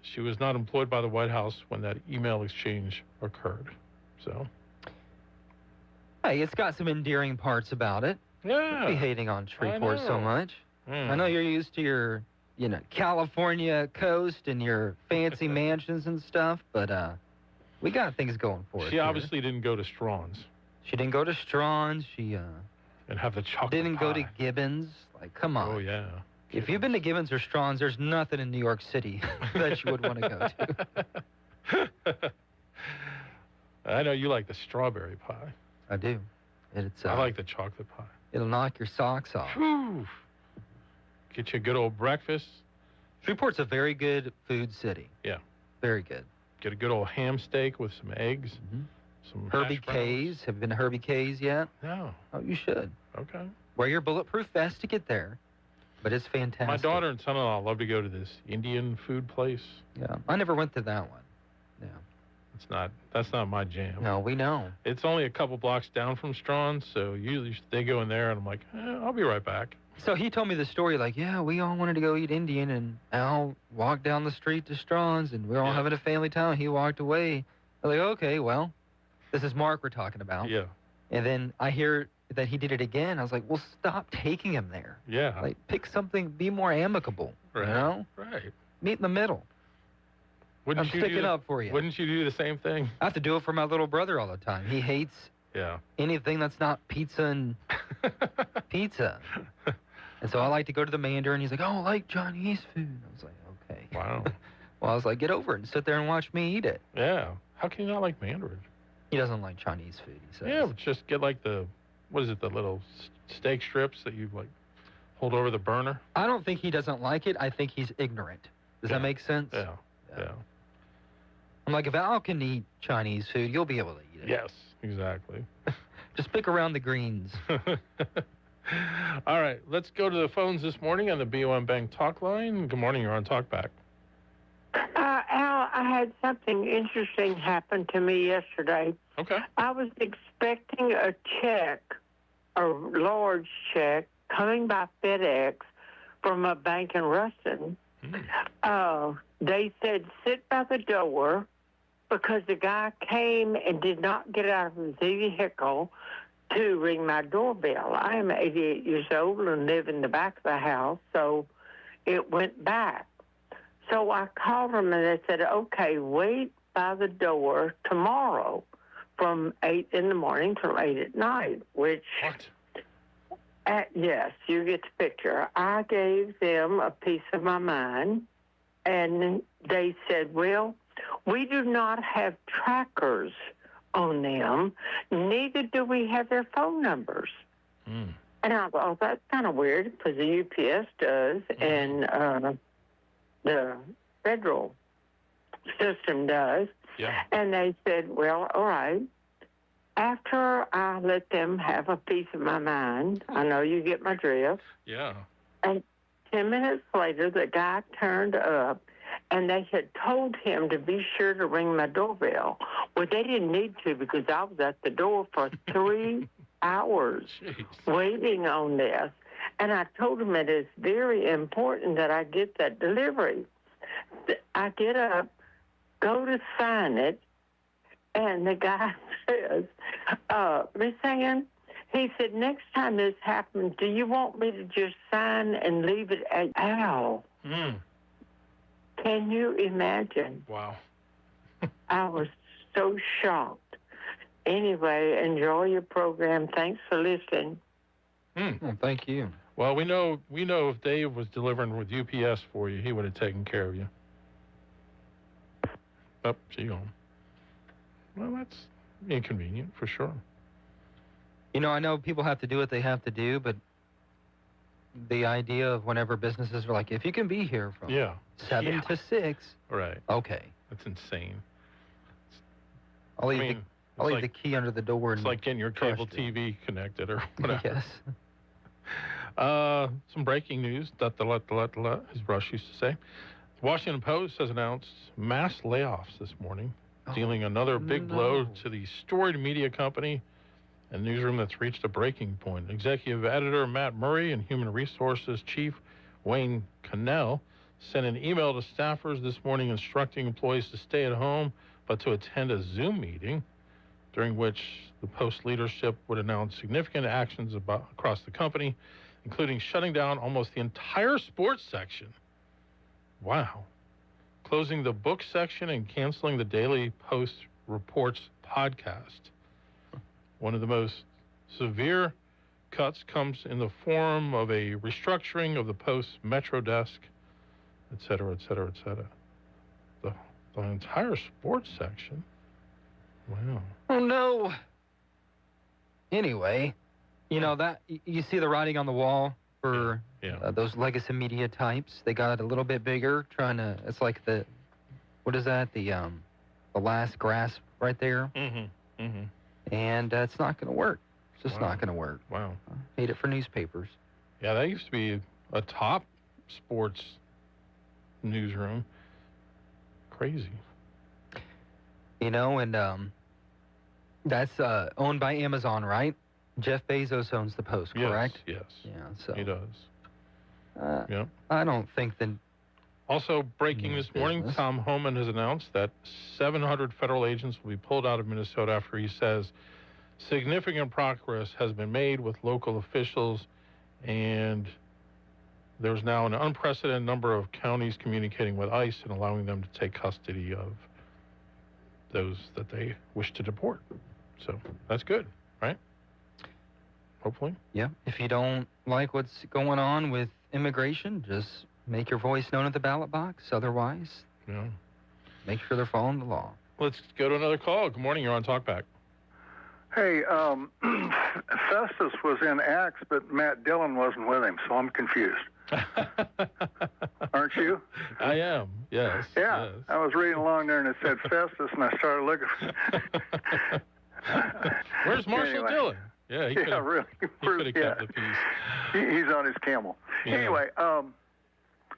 She was not employed by the White House when that email exchange occurred. So, hey, it's got some endearing parts about it. Yeah. Don't be hating on Shreveport so much. I know you're used to your, you know, California coast and your fancy mansions and stuff, but we got things going for us. She obviously didn't go to Strawn's. She didn't go to Strawn's. She and have the chocolate didn't pie. go to Gibbons. Like, come on. Oh yeah. If you've been to Gibbons or Strawn's, there's nothing in New York City that you would want to go to. I know you like the strawberry pie. I do. It's I like the chocolate pie. It'll knock your socks off. Whew. Get you a good old breakfast. Shreveport's a very good food city. Yeah. Very good. Get a good old ham steak with some eggs, Some Herbie hash browns. K's. Have you been to Herbie K's yet? No. Oh, you should. Okay. Wear your bulletproof vest to get there. But it's fantastic. My daughter and son-in-law love to go to this Indian food place. Yeah. I never went to that one. Yeah. That's not my jam. No, we know. It's only a couple blocks down from Strawn, so usually they go in there, and I'm like, I'll be right back. So he told me the story, like, yeah, we all wanted to go eat Indian, and Al walked down the street to Strawn's, and we were all having a family time. He walked away. I'm like, okay, well, this is Mark we're talking about. Yeah. And then I hear that he did it again. I was like, well, stop taking him there. Yeah. Like, pick something, be more amicable, you know? Right. Meet in the middle. I'm sticking up for you. Wouldn't you do the same thing? I have to do it for my little brother all the time. He hates anything that's not pizza and pizza. And so I like to go to the Mandarin. He's like, oh, I like Chinese food. I was like, okay. Wow. Well, I was like, get over it and sit there and watch me eat it. Yeah. How can you not like Mandarin? He doesn't like Chinese food, he says. Yeah, but just get like the little steak strips that you like hold over the burner? I don't think he doesn't like it. I think he's ignorant. Does that make sense? Yeah. I'm like, if Al can eat Chinese food, you'll be able to eat it. Yes, exactly. Just pick around the greens. All right, let's go to the phones this morning on the BOM Bank talk line. Good morning, you're on Talkback. Al, I had something interesting happen to me yesterday. Okay. I was expecting a check, a large check, coming by FedEx from a bank in Ruston. They said, sit by the door, because the guy came and did not get out of his vehicle to ring my doorbell. I am 88 years old and live in the back of the house, so it went back. So I called them and they said, okay, wait by the door tomorrow from 8 in the morning till 8 at night, which... What? Yes, you get the picture. I gave them a piece of my mind, and they said, well, we do not have trackers on them, neither do we have their phone numbers. And I thought, oh, that's kind of weird, because the UPS does, and the federal system does. Yeah. And they said, well, all right. After I let them have a piece of my mind, I know you get my drift. Yeah. And 10 minutes later, the guy turned up, and they had told him to be sure to ring my doorbell. Well, they didn't need to, because I was at the door for 3 hours waiting on this. And I told him it is very important that I get that delivery. I get up, go to sign it, and the guy says, Miss Ann, he said, next time this happens, do you want me to just sign and leave it at Al? Can you imagine? Wow. I was so shocked. Anyway, enjoy your program. Thanks for listening. Well, thank you. Well, we know if Dave was delivering with UPS for you, he would have taken care of you. Oh, she gone. Well, that's inconvenient for sure. You know, I know people have to do what they have to do, but the idea of whenever businesses are like, if you can be here from 7 to 6. Right. Okay. That's insane. I'll leave the key under the door. It's like getting your cable TV connected or whatever. Yes. Some breaking news, as Rush used to say. The Washington Post has announced mass layoffs this morning, dealing another big blow to the storied media company and newsroom that's reached a breaking point. Executive editor Matt Murray and Human Resources Chief Wayne Connell sent an email to staffers this morning instructing employees to stay at home but to attend a Zoom meeting during which the Post leadership would announce significant actions across the company, including shutting down almost the entire sports section. Wow. Closing the book section and canceling the Daily Post Reports podcast. One of the most severe cuts comes in the form of a restructuring of the Post's Metro desk, et cetera, et cetera, et cetera. The entire sports section. Wow. Oh, no. Anyway, you know, that you see the writing on the wall for those legacy media types. They got it a little bit bigger, trying to, it's like what is that? The last grasp right there. And it's not going to work. It's just not going to work. Wow. Hate it for newspapers. Yeah, that used to be a top sports newsroom. Crazy. You know, and that's owned by Amazon, right? Jeff Bezos owns the Post, correct? Yes. Yeah, so He does. Yep. I don't think that. Also, breaking this morning, Tom Homan has announced that 700 federal agents will be pulled out of Minnesota after he says significant progress has been made with local officials, and there's now an unprecedented number of counties communicating with ICE and allowing them to take custody of those that they wish to deport. So that's good, right? Hopefully. Yeah. If you don't like what's going on with immigration, just make your voice known at the ballot box. Otherwise, make sure they're following the law. Let's go to another call. Good morning. You're on Talkback. Hey, Festus was in Acts, but Matt Dillon wasn't with him, so I'm confused. Aren't you? I am, yes. Yeah, yes. I was reading along there and it said Festus, and I started looking. Where's Marshall Dillon? Yeah, he could have really. kept the peace. He's on his camel. Yeah. Anyway,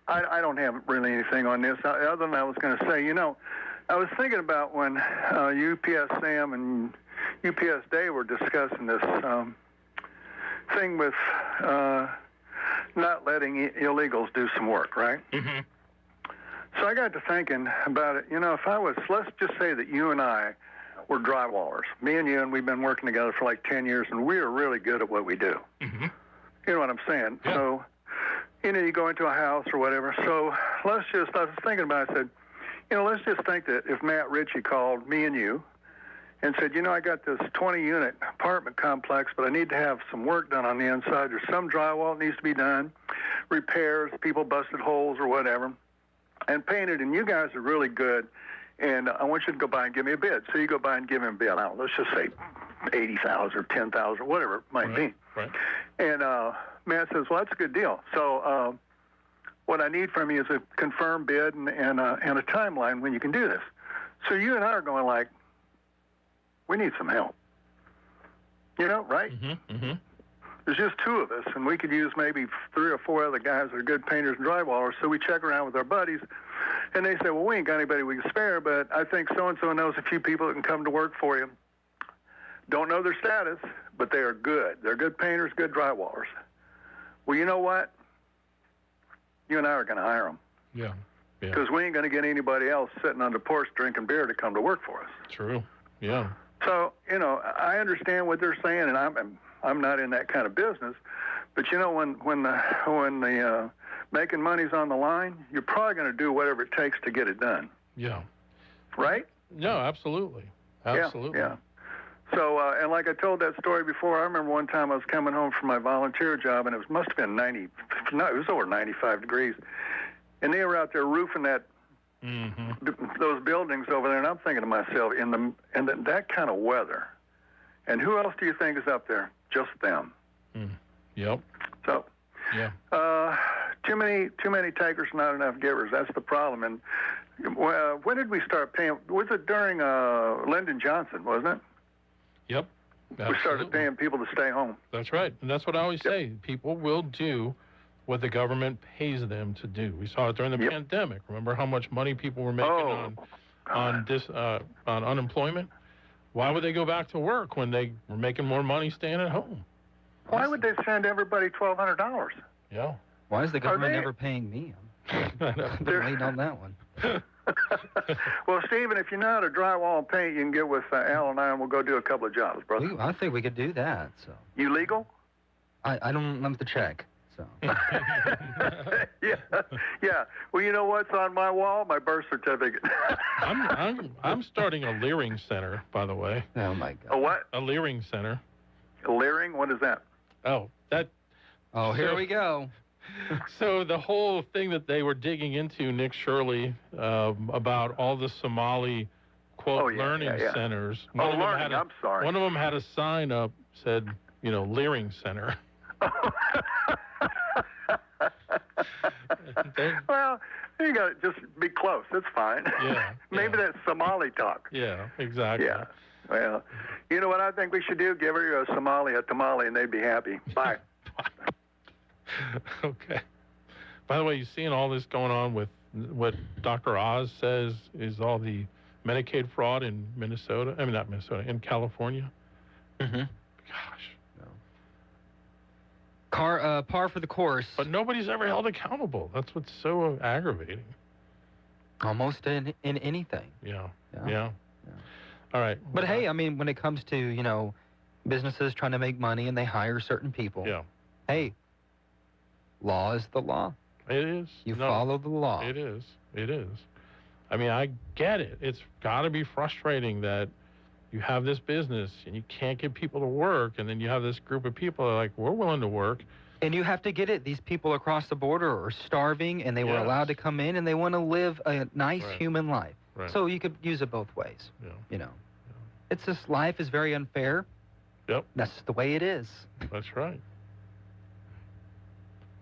I don't have really anything on this other than I was going to say, you know, I was thinking about when UPS Sam and UPS Dave were discussing this thing with not letting illegals do some work, right? Mm-hmm. So I got to thinking about it. You know, if I was, let's just say that you and I were drywallers, me and you, and we've been working together for like 10 years, and we are really good at what we do. Mm-hmm. You know what I'm saying? Yeah. So, you know, you go into a house or whatever. So I was thinking about it. I said, you know, let's just think that if Matt Ritchie called me and you and said, you know, I got this 20-unit apartment complex, but I need to have some work done on the inside. There's some drywall that needs to be done, repairs, people busted holes or whatever, and painted. And you guys are really good, and I want you to go by and give me a bid. So you go by and give him a bid. Now, let's just say $80,000 or $10,000 or whatever it might be. Right. And Matt says, well, that's a good deal. So what I need from you is a confirmed bid and a timeline when you can do this. So you and I are going like, we need some help. You know, right? Mm-hmm. Mm-hmm. There's just two of us, and we could use maybe 3 or 4 other guys that are good painters and drywallers. So we check around with our buddies, and they say, well, we ain't got anybody we can spare, but I think so-and-so knows a few people that can come to work for you. Don't know their status, but they are good. They're good painters, good drywallers. Well, you know what? You and I are going to hire them. Yeah. Because we ain't going to get anybody else sitting on the porch drinking beer to come to work for us. True. Yeah. So, you know, I understand what they're saying, and I'm not in that kind of business. But, you know, when the making money's on the line, you're probably going to do whatever it takes to get it done. Yeah. Right? No, absolutely. Absolutely. Yeah. So, and like I told that story before, I remember one time I was coming home from my volunteer job, and it must have been it was over 95 degrees. And they were out there roofing those buildings over there, and I'm thinking to myself, in that kind of weather, and who else do you think is up there? Just them. Yep. So, yeah. Too many takers, not enough givers. That's the problem. And when did we start paying? Was it during Lyndon Johnson? Wasn't it? Yep. Absolutely. We started paying people to stay home. That's right, and that's what I always say. People will do what the government pays them to do. We saw it during the pandemic. Remember how much money people were making on unemployment? Why would they go back to work when they were making more money staying at home? Why would they send everybody $1,200? Yeah. Why is the government never paying me? They're late on that one. Well, Stephen, if you know how to drywall and paint, you can get with Al and I, and we'll go do a couple of jobs, brother. I think we could do that. So. You legal? I don't have to check. So. Yeah. Well, you know what's on my wall? My birth certificate. I'm starting a Leering Center, by the way. Oh my God. A what? A Leering Center. A Leering? What is that? Oh, here we go. So the whole thing that they were digging into, Nick Shirley, about all the Somali quote learning centers. I'm sorry. One of them had a sign up said, you know, Leering Center. Well, you got to just be close. It's fine. Yeah. Maybe that's Somali talk. Yeah, exactly. Yeah. Well, you know what I think we should do? Give her a tamale, and they'd be happy. Bye. Okay. By the way, you seeing all this going on with what Dr. Oz says is all the Medicaid fraud in Minnesota? I mean, not Minnesota, in California? Mm-hmm. Gosh. Par for the course. But nobody's ever held accountable. That's what's so aggravating. Almost in anything. Yeah. All right. But hey, I mean, when it comes to, businesses trying to make money and they hire certain people. Yeah. Hey, law is the law. It is. You follow the law. It is. I mean, I get it. It's got to be frustrating that you have this business and you can't get people to work, and then you have this group of people that are like, we're willing to work. And you have to get it. These people across the border are starving, and they were allowed to come in, and they want to live a nice human life. Right. So you could use it both ways. Yeah. It's just life is very unfair. Yep. That's the way it is. That's right.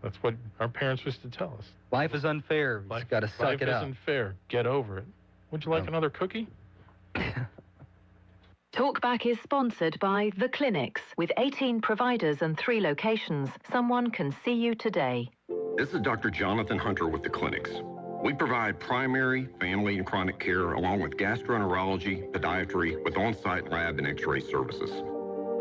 That's what our parents used to tell us. Life is unfair. You just got to suck it up. Life isn't fair. Get over it. Would you like another cookie? Talkback is sponsored by The Clinics. With 18 providers and 3 locations, someone can see you today. This is Dr. Jonathan Hunter with the Clinics. We provide primary, family, and chronic care along with gastroenterology, podiatry, with on-site lab and x-ray services.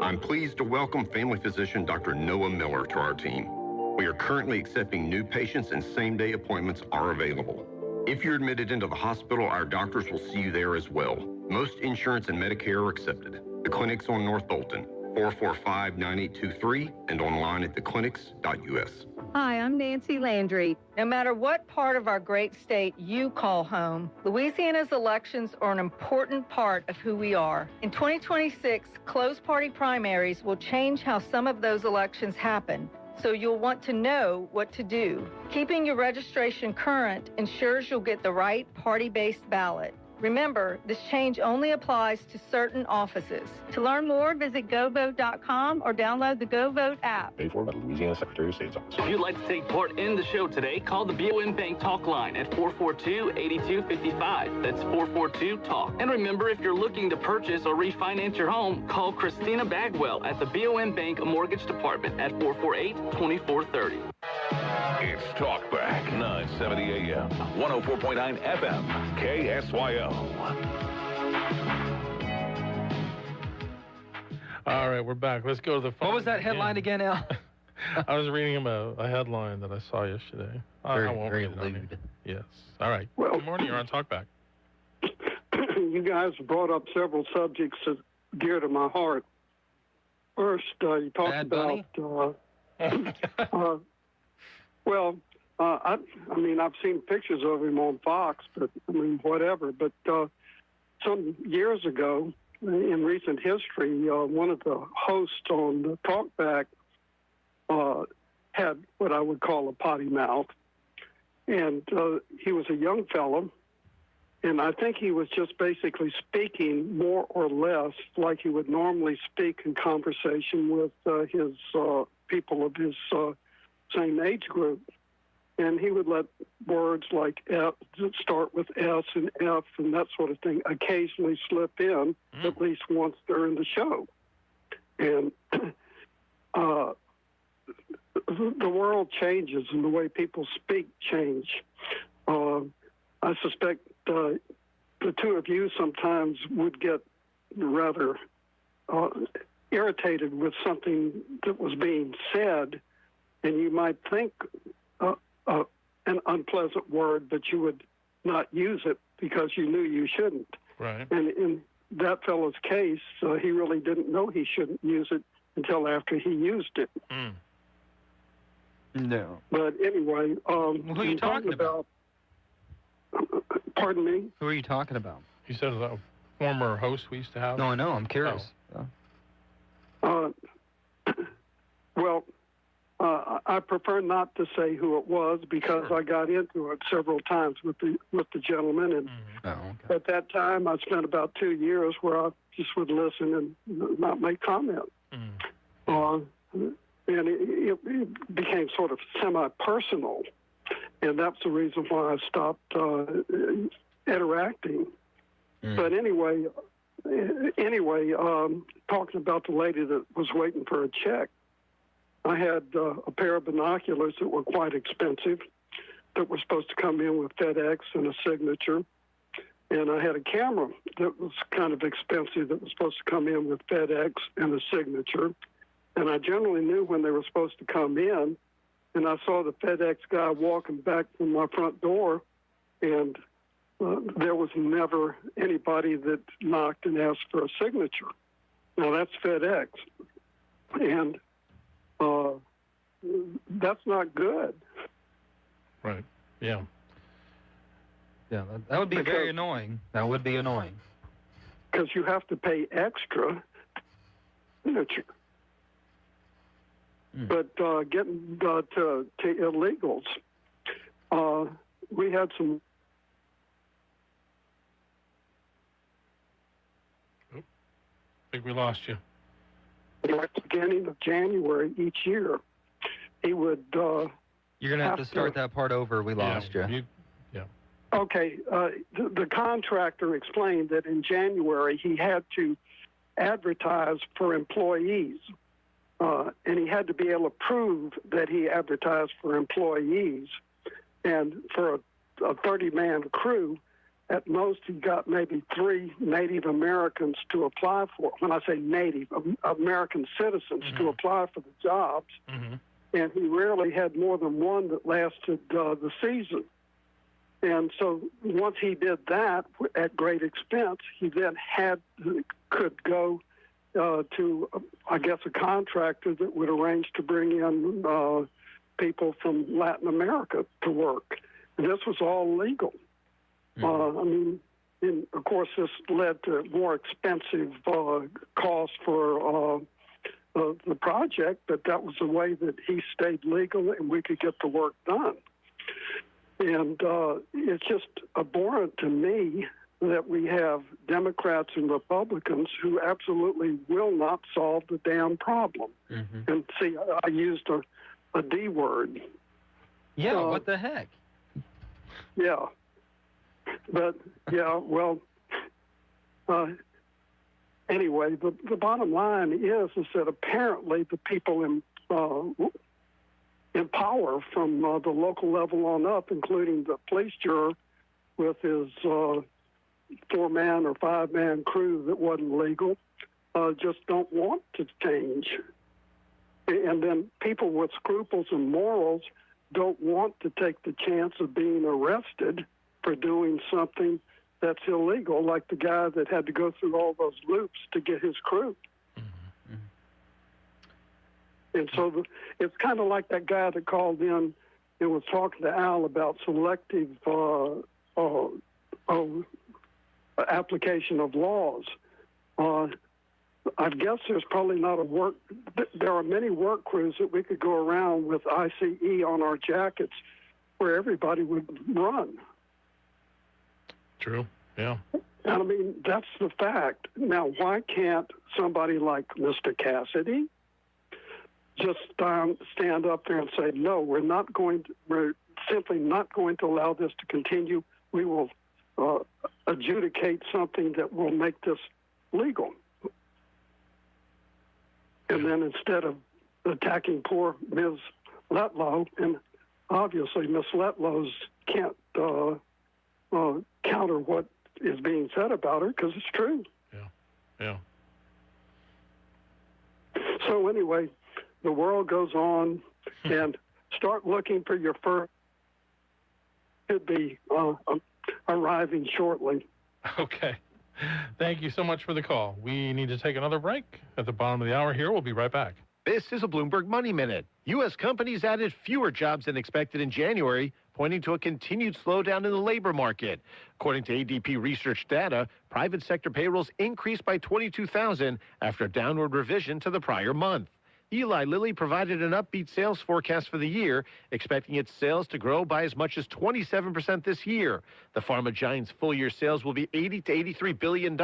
I'm pleased to welcome family physician Dr. Noah Miller to our team. We are currently accepting new patients and same-day appointments are available. If you're admitted into the hospital, our doctors will see you there as well. Most insurance and Medicare are accepted. The Clinic's on North Bolton, 445-9823, and online at theclinics.us. Hi, I'm Nancy Landry. No matter what part of our great state you call home, Louisiana's elections are an important part of who we are. In 2026, closed party primaries will change how some of those elections happen, so you'll want to know what to do. Keeping your registration current ensures you'll get the right party-based ballot. Remember, this change only applies to certain offices. To learn more, visit GoVote.com or download the GoVote app. Paid for by the Louisiana Secretary of State's office. If you'd like to take part in the show today, call the BOM Bank Talk line at 442-8255. That's 442-TALK. And remember, if you're looking to purchase or refinance your home, call Christina Bagwell at the BOM Bank Mortgage Department at 448-2430. It's Talkback, 970 AM, 104.9 FM, KSYO. All right, we're back. Let's go to the phone. What was that headline again, Al? I was reading him a headline that I saw yesterday. I won't very read it on here. lewd. Yes. All right. Good morning. You're on Talkback. You guys brought up several subjects that dear to my heart. First, you talked about... I mean, I've seen pictures of him on Fox, but I mean, whatever. But some years ago, in recent history, one of the hosts on the Talkback had what I would call a potty mouth, and he was a young fellow, and I think he was just basically speaking more or less like he would normally speak in conversation with his people of his same age group. And he would let words like F start with S and F and that sort of thing occasionally slip in, at least once during the show. And the world changes and the way people speak change. I suspect the two of you sometimes would get rather irritated with something that was being said, and you might think an unpleasant word, but you would not use it because you knew you shouldn't. Right. And in that fellow's case, he really didn't know he shouldn't use it until after he used it. No. But anyway, who are you talking about? Pardon me? Who are you talking about? You said a former host we used to have? No, I know. I'm curious. I prefer not to say who it was because I got into it several times with the gentleman, and at that time I spent about 2 years where I just would listen and not make comment. And it became sort of semi-personal, and that's the reason why I stopped interacting. But anyway, anyway, talking about the lady that was waiting for a check, I had a pair of binoculars that were quite expensive that were supposed to come in with FedEx and a signature. And I had a camera that was kind of expensive that was supposed to come in with FedEx and a signature. And I generally knew when they were supposed to come in. And I saw the FedEx guy walking back from my front door, and there was never anybody that knocked and asked for a signature. Now, that's FedEx. And that's not good. Right. Yeah. Yeah, that would be very annoying. That would be annoying. Because you have to pay extra signature. But getting to illegals, we had some. I think we lost you. At the beginning of January each year, he would. You're going to have to start that part over. We lost you. Okay. The contractor explained that in January he had to advertise for employees. And he had to be able to prove that he advertised for employees. And for a 30-man crew, at most he got maybe 3 Native Americans to apply for. When I say Native, American citizens to apply for the jobs. And he rarely had more than one that lasted the season. And so once he did that at great expense, he then could go to, I guess, a contractor that would arrange to bring in people from Latin America to work. And this was all legal. I mean, and of course, this led to more expensive costs for the project, but that was the way that he stayed legal and we could get the work done. And it's just abhorrent to me that we have Democrats and Republicans who absolutely will not solve the damn problem. And see, I used a D word. Yeah, what the heck? Yeah. But, yeah, well, anyway, the bottom line is that apparently the people in power from the local level on up, including the police juror with his 4-man or 5-man crew that wasn't legal, just don't want to change. And then people with scruples and morals don't want to take the chance of being arrested for doing something that's illegal, like the guy that had to go through all those loops to get his crew. And so it's kind of like that guy that called in and was talking to Al about selective application of laws. I guess there's probably not there are many work crews that we could go around with ICE on our jackets where everybody would run. True, yeah. And I mean, that's the fact. Now, why can't somebody like Mr. Cassidy just stand up there and say, no, we're simply not going to allow this to continue. We will adjudicate something that will make this legal. And then instead of attacking poor Ms. Letlow, and obviously Ms. Letlow's can't counter what is being said about her because it's true. Yeah. So anyway, the world goes on, and start looking for your first. Could be arriving shortly. Okay. Thank you so much for the call. We need to take another break at the bottom of the hour here. We'll be right back. This is a Bloomberg Money Minute. U.S. companies added fewer jobs than expected in January, pointing to a continued slowdown in the labor market. According to ADP research data, private sector payrolls increased by 22,000 after a downward revision to the prior month. Eli Lilly provided an upbeat sales forecast for the year, expecting its sales to grow by as much as 27% this year. The pharma giant's full-year sales will be $80 to $83 billion.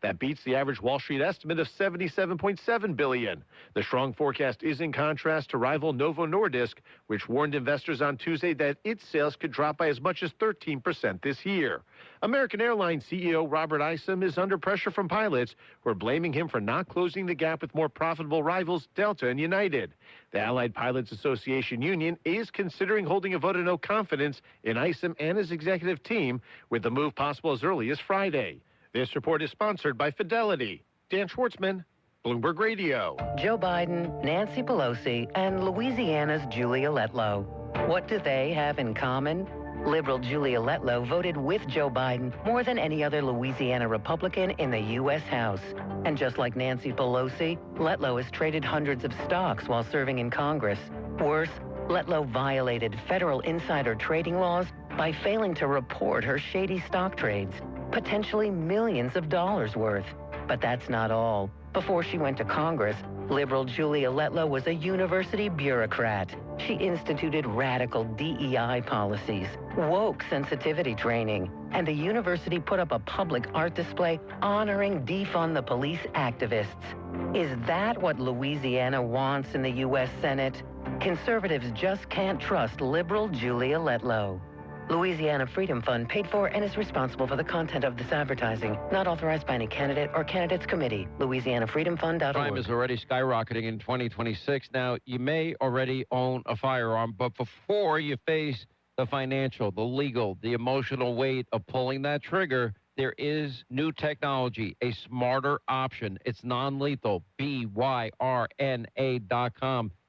That beats the average Wall Street estimate of $77.7 billion. The strong forecast is in contrast to rival Novo Nordisk, which warned investors on Tuesday that its sales could drop by as much as 13% this year. American Airlines CEO Robert Isom is under pressure from pilots who are blaming him for not closing the gap with more profitable rivals Delta and United. The Allied Pilots Association Union is considering holding a vote of no confidence in Isom and his executive team, with the move possible as early as Friday. This report is sponsored by Fidelity. Dan Schwartzman, Bloomberg Radio. Joe Biden, Nancy Pelosi, and Louisiana's Julia Letlow. What do they have in common? Liberal Julia Letlow voted with Joe Biden more than any other Louisiana Republican in the U.S. House. And just like Nancy Pelosi, Letlow has traded hundreds of stocks while serving in Congress. Worse, Letlow violated federal insider trading laws by failing to report her shady stock trades, potentially millions of dollars worth. But that's not all. Before she went to Congress, liberal Julia Letlow was a university bureaucrat. She instituted radical DEI policies, woke sensitivity training, and the university put up a public art display honoring defund the police activists. Is that what Louisiana wants in the U.S. Senate? Conservatives just can't trust liberal Julia Letlow. Louisiana Freedom Fund paid for and is responsible for the content of this advertising. Not authorized by any candidate or candidates committee. LouisianaFreedomFund.org. Crime is already skyrocketing in 2026. Now, you may already own a firearm, but before you face the financial, the legal, the emotional weight of pulling that trigger, there is new technology, a smarter option. It's non-lethal. BYRNA.com.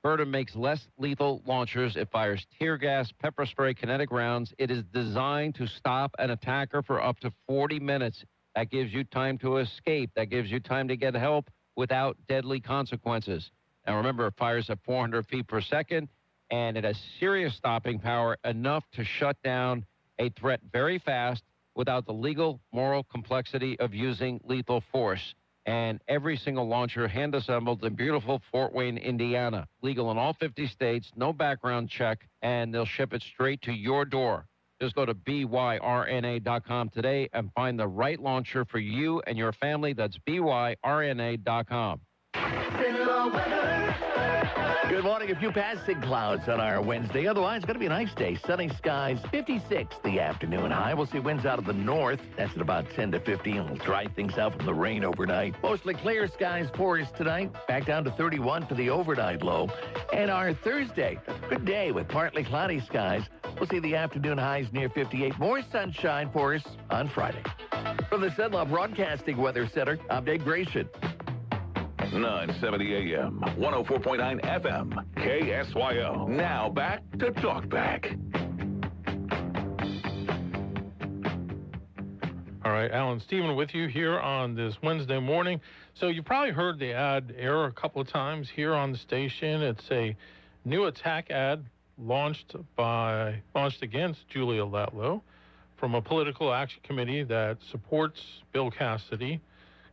Berta makes less lethal launchers. It fires tear gas, pepper spray, kinetic rounds. It is designed to stop an attacker for up to 40 minutes. That gives you time to escape. That gives you time to get help without deadly consequences. Now, remember, it fires at 400 feet per second, and it has serious stopping power, enough to shut down a threat very fast without the legal, moral complexity of using lethal force. And every single launcher hand-assembled in beautiful Fort Wayne, Indiana. Legal in all 50 states, no background check, and they'll ship it straight to your door. Just go to BYRNA.com today and find the right launcher for you and your family. That's BYRNA.com. Good morning. A few passing clouds on our Wednesday. Otherwise, it's going to be a nice day. Sunny skies, 56 the afternoon high. We'll see winds out of the north. That's at about 10 to 15. It'll dry things out from the rain overnight. Mostly clear skies for us tonight. Back down to 31 for the overnight low. And our Thursday, good day with partly cloudy skies. We'll see the afternoon highs near 58. More sunshine for us on Friday. From the Cenla Broadcasting Weather Center, I'm Dave Grayson. 970 AM, 104.9 FM, KSYO. Now back to Talk Back. All right, Alan Stephen with you here on this Wednesday morning. So you probably heard the ad air a couple of times here on the station. It's a new attack ad launched against Julia Letlow from a political action committee that supports Bill Cassidy.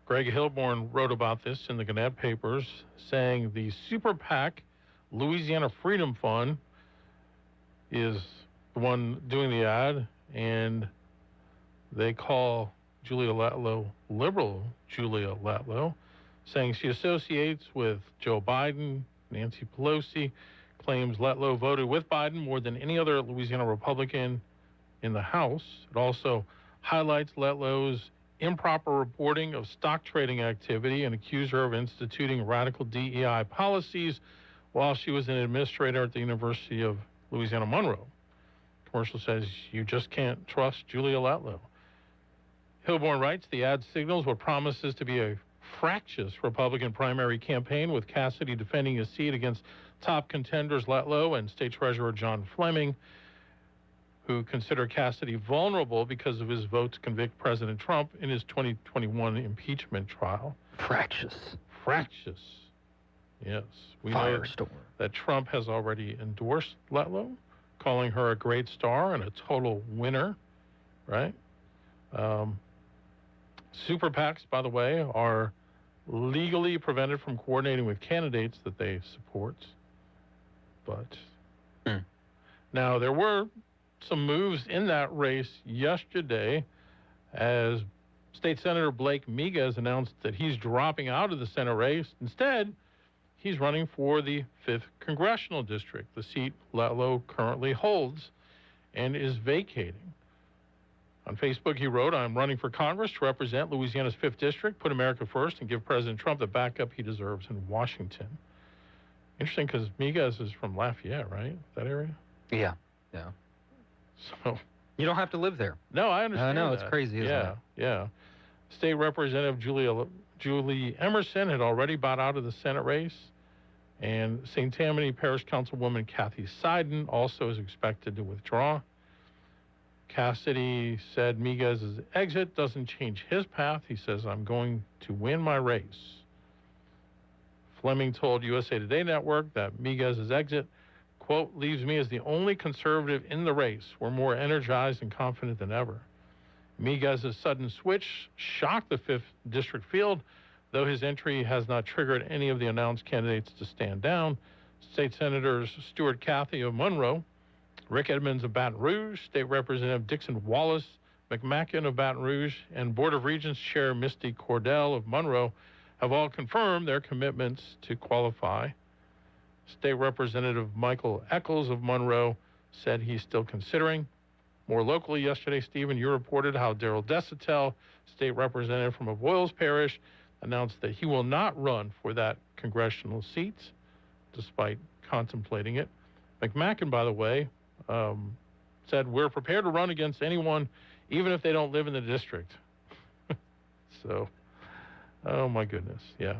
Greg Hilborn wrote about this in the Gannett papers, saying the super PAC Louisiana Freedom Fund is the one doing the ad, and they call Julia Letlow liberal Julia Letlow, saying she associates with Joe Biden. Nancy Pelosi claims Letlow voted with Biden more than any other Louisiana Republican in the House. It also highlights Letlow's improper reporting of stock trading activity and accuse her of instituting radical DEI policies while she was an administrator at the University of Louisiana Monroe. Commercial says you just can't trust Julia Letlow. Hilborn writes, the ad signals what promises to be a fractious Republican primary campaign, with Cassidy defending his seat against top contenders Letlow and State Treasurer John Fleming, who consider Cassidy vulnerable because of his vote to convict President Trump in his 2021 impeachment trial. Fractious. Fractious. Yes. We know that Trump has already endorsed Letlow, calling her a great star and a total winner, right? Super PACs, by the way, are legally prevented from coordinating with candidates that they support. But now there were some moves in that race yesterday as State Senator Blake Miguez announced that he's dropping out of the Senate race. Instead, he's running for the 5th Congressional District, the seat Letlow currently holds and is vacating. On Facebook, he wrote, "I'm running for Congress to represent Louisiana's 5th District, put America first, and give President Trump the backup he deserves in Washington." Interesting, because Miguez is from Lafayette, right? That area? Yeah. So you don't have to live there. No, I understand. I know, that. it's crazy, isn't it? Yeah. State Representative Julie Emerson had already bowed out of the Senate race, and St. Tammany Parish Councilwoman Kathy Seiden also is expected to withdraw. Cassidy said Miguez's exit doesn't change his path. He says, "I'm going to win my race." Fleming told USA Today Network that Miguez's exit, quote, "leaves me as the only conservative in the race. We're more energized and confident than ever." Miguez's sudden switch shocked the 5th District field, though his entry has not triggered any of the announced candidates to stand down. State Senators Stuart Cathy of Monroe, Rick Edmonds of Baton Rouge, State Representative Dixon Wallace McMacken of Baton Rouge, and Board of Regents Chair Misty Cordell of Monroe have all confirmed their commitments to qualify. State Representative Michael Eccles of Monroe said he's still considering. More locally yesterday, Stephen, you reported how Darrell Desautels, state representative from Avoyelles Parish, announced that he will not run for that congressional seat, despite contemplating it. McMacken, by the way, said, "We're prepared to run against anyone, even if they don't live in the district." So, oh my goodness, yeah.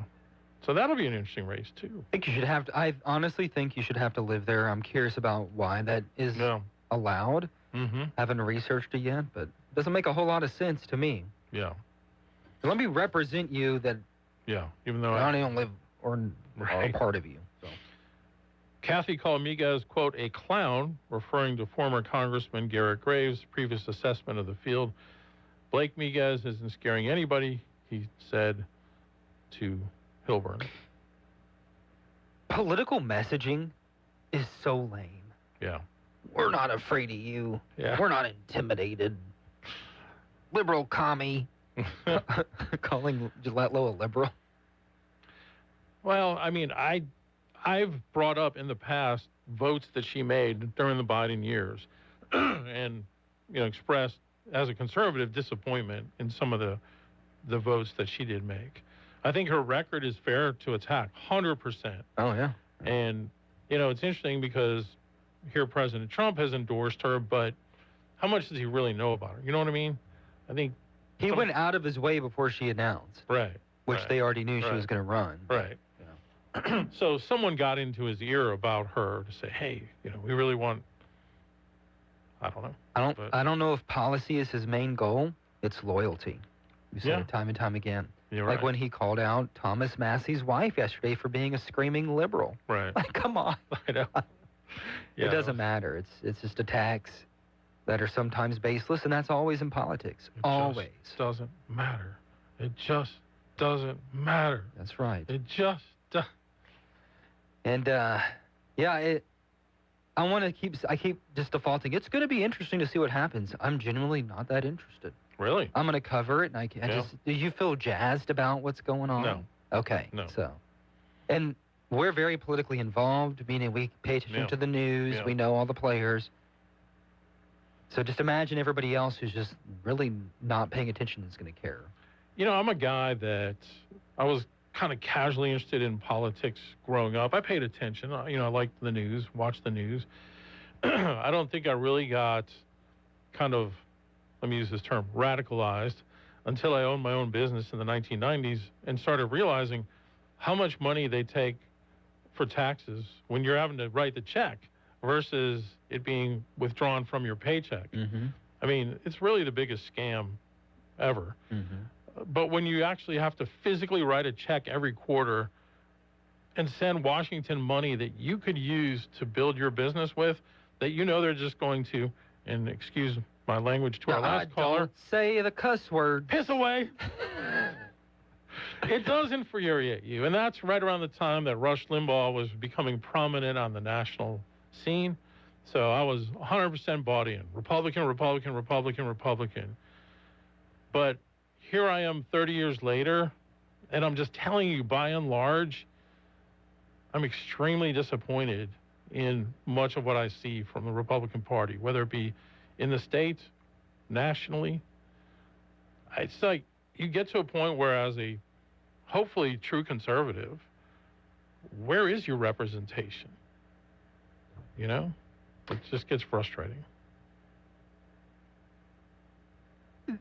So that'll be an interesting race, too. I honestly think you should have to live there. I'm curious about why that is allowed. Haven't researched it yet, but it doesn't make a whole lot of sense to me. Yeah. Let me represent you that even though I don't even live or are a part of you. So. Kathy called Miguez, quote, "a clown," referring to former Congressman Garrett Graves' previous assessment of the field. Blake Miguez isn't scaring anybody, he said to Hilburn. Political messaging is so lame. Yeah. We're not afraid of you. Yeah. We're not intimidated. Liberal commie. Calling Letlow a liberal. Well, I mean, I've brought up in the past votes that she made during the Biden years and, expressed as a conservative disappointment in some of the votes that she did make. I think her record is fair to attack, 100%. Oh, yeah. And, it's interesting because here President Trump has endorsed her, but how much does he really know about her? You know what I mean? I think he went out of his way before she announced. Right. Which they already knew she was going to run. Right. So someone got into his ear about her to say, "Hey, we really want," I don't know. I don't know if policy is his main goal. It's loyalty. You said it time and time again. You're like right. when he called out Thomas Massey's wife yesterday for being a screaming liberal. Right. Like, come on. I know. It doesn't matter. It's just attacks that are sometimes baseless, and that's always in politics. Always. Just doesn't matter. It just doesn't matter. That's right. It just does. And I keep just defaulting. It's going to be interesting to see what happens. I'm genuinely not that interested. Really? I'm going to cover it, and do you feel jazzed about what's going on? No. Okay. No. So, and we're very politically involved, meaning we pay attention to the news. We know all the players. So just imagine everybody else who's just really not paying attention is going to care. I'm a guy that I was kind of casually interested in politics growing up. I paid attention. I liked the news, watched the news. I don't think I really got kind of, let me use this term, radicalized until I owned my own business in the 1990s and started realizing how much money they take for taxes when you're having to write the check versus it being withdrawn from your paycheck. I mean, it's really the biggest scam ever. But when you actually have to physically write a check every quarter and send Washington money that you could use to build your business with, that they're just going to, and excuse my language to our last caller. Don't say the cuss word. Piss away. It does infuriate you. And that's right around the time that Rush Limbaugh was becoming prominent on the national scene. So I was 100% bought in. Republican. But here I am 30 years later, and I'm just telling you, by and large, I'm extremely disappointed in much of what I see from the Republican Party, whether it be in the states, nationally. It's like you get to a point where, as a hopefully true conservative, where is your representation? You know? It just gets frustrating.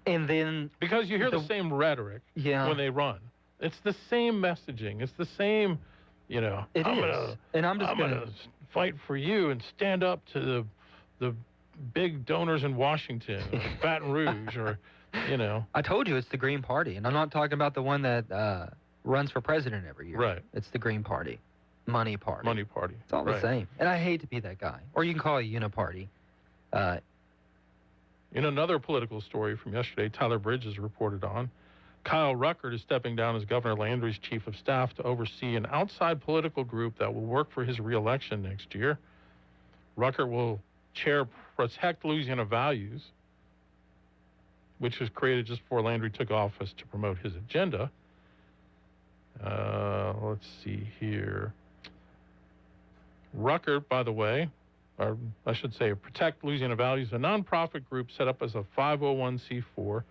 And then... Because you hear the same rhetoric when they run. It's the same messaging. It's the same, you know, I'm gonna fight for you and stand up to the big donors in Washington, or Baton Rouge, or, you know. I told you it's the Green Party, and I'm not talking about the one that runs for president every year. Right. It's the Green Party. Money Party. Money Party. It's all the same. And I hate to be that guy. Or you can call it Uniparty. In another political story from yesterday, Tyler Bridges reported on, Kyle Ruckert is stepping down as Governor Landry's chief of staff to oversee an outside political group that will work for his reelection next year. Ruckert will chair Protect Louisiana Values, which was created just before Landry took office to promote his agenda. Let's see here. Ruckert, by the way, or I should say Protect Louisiana Values, a nonprofit group set up as a 501c4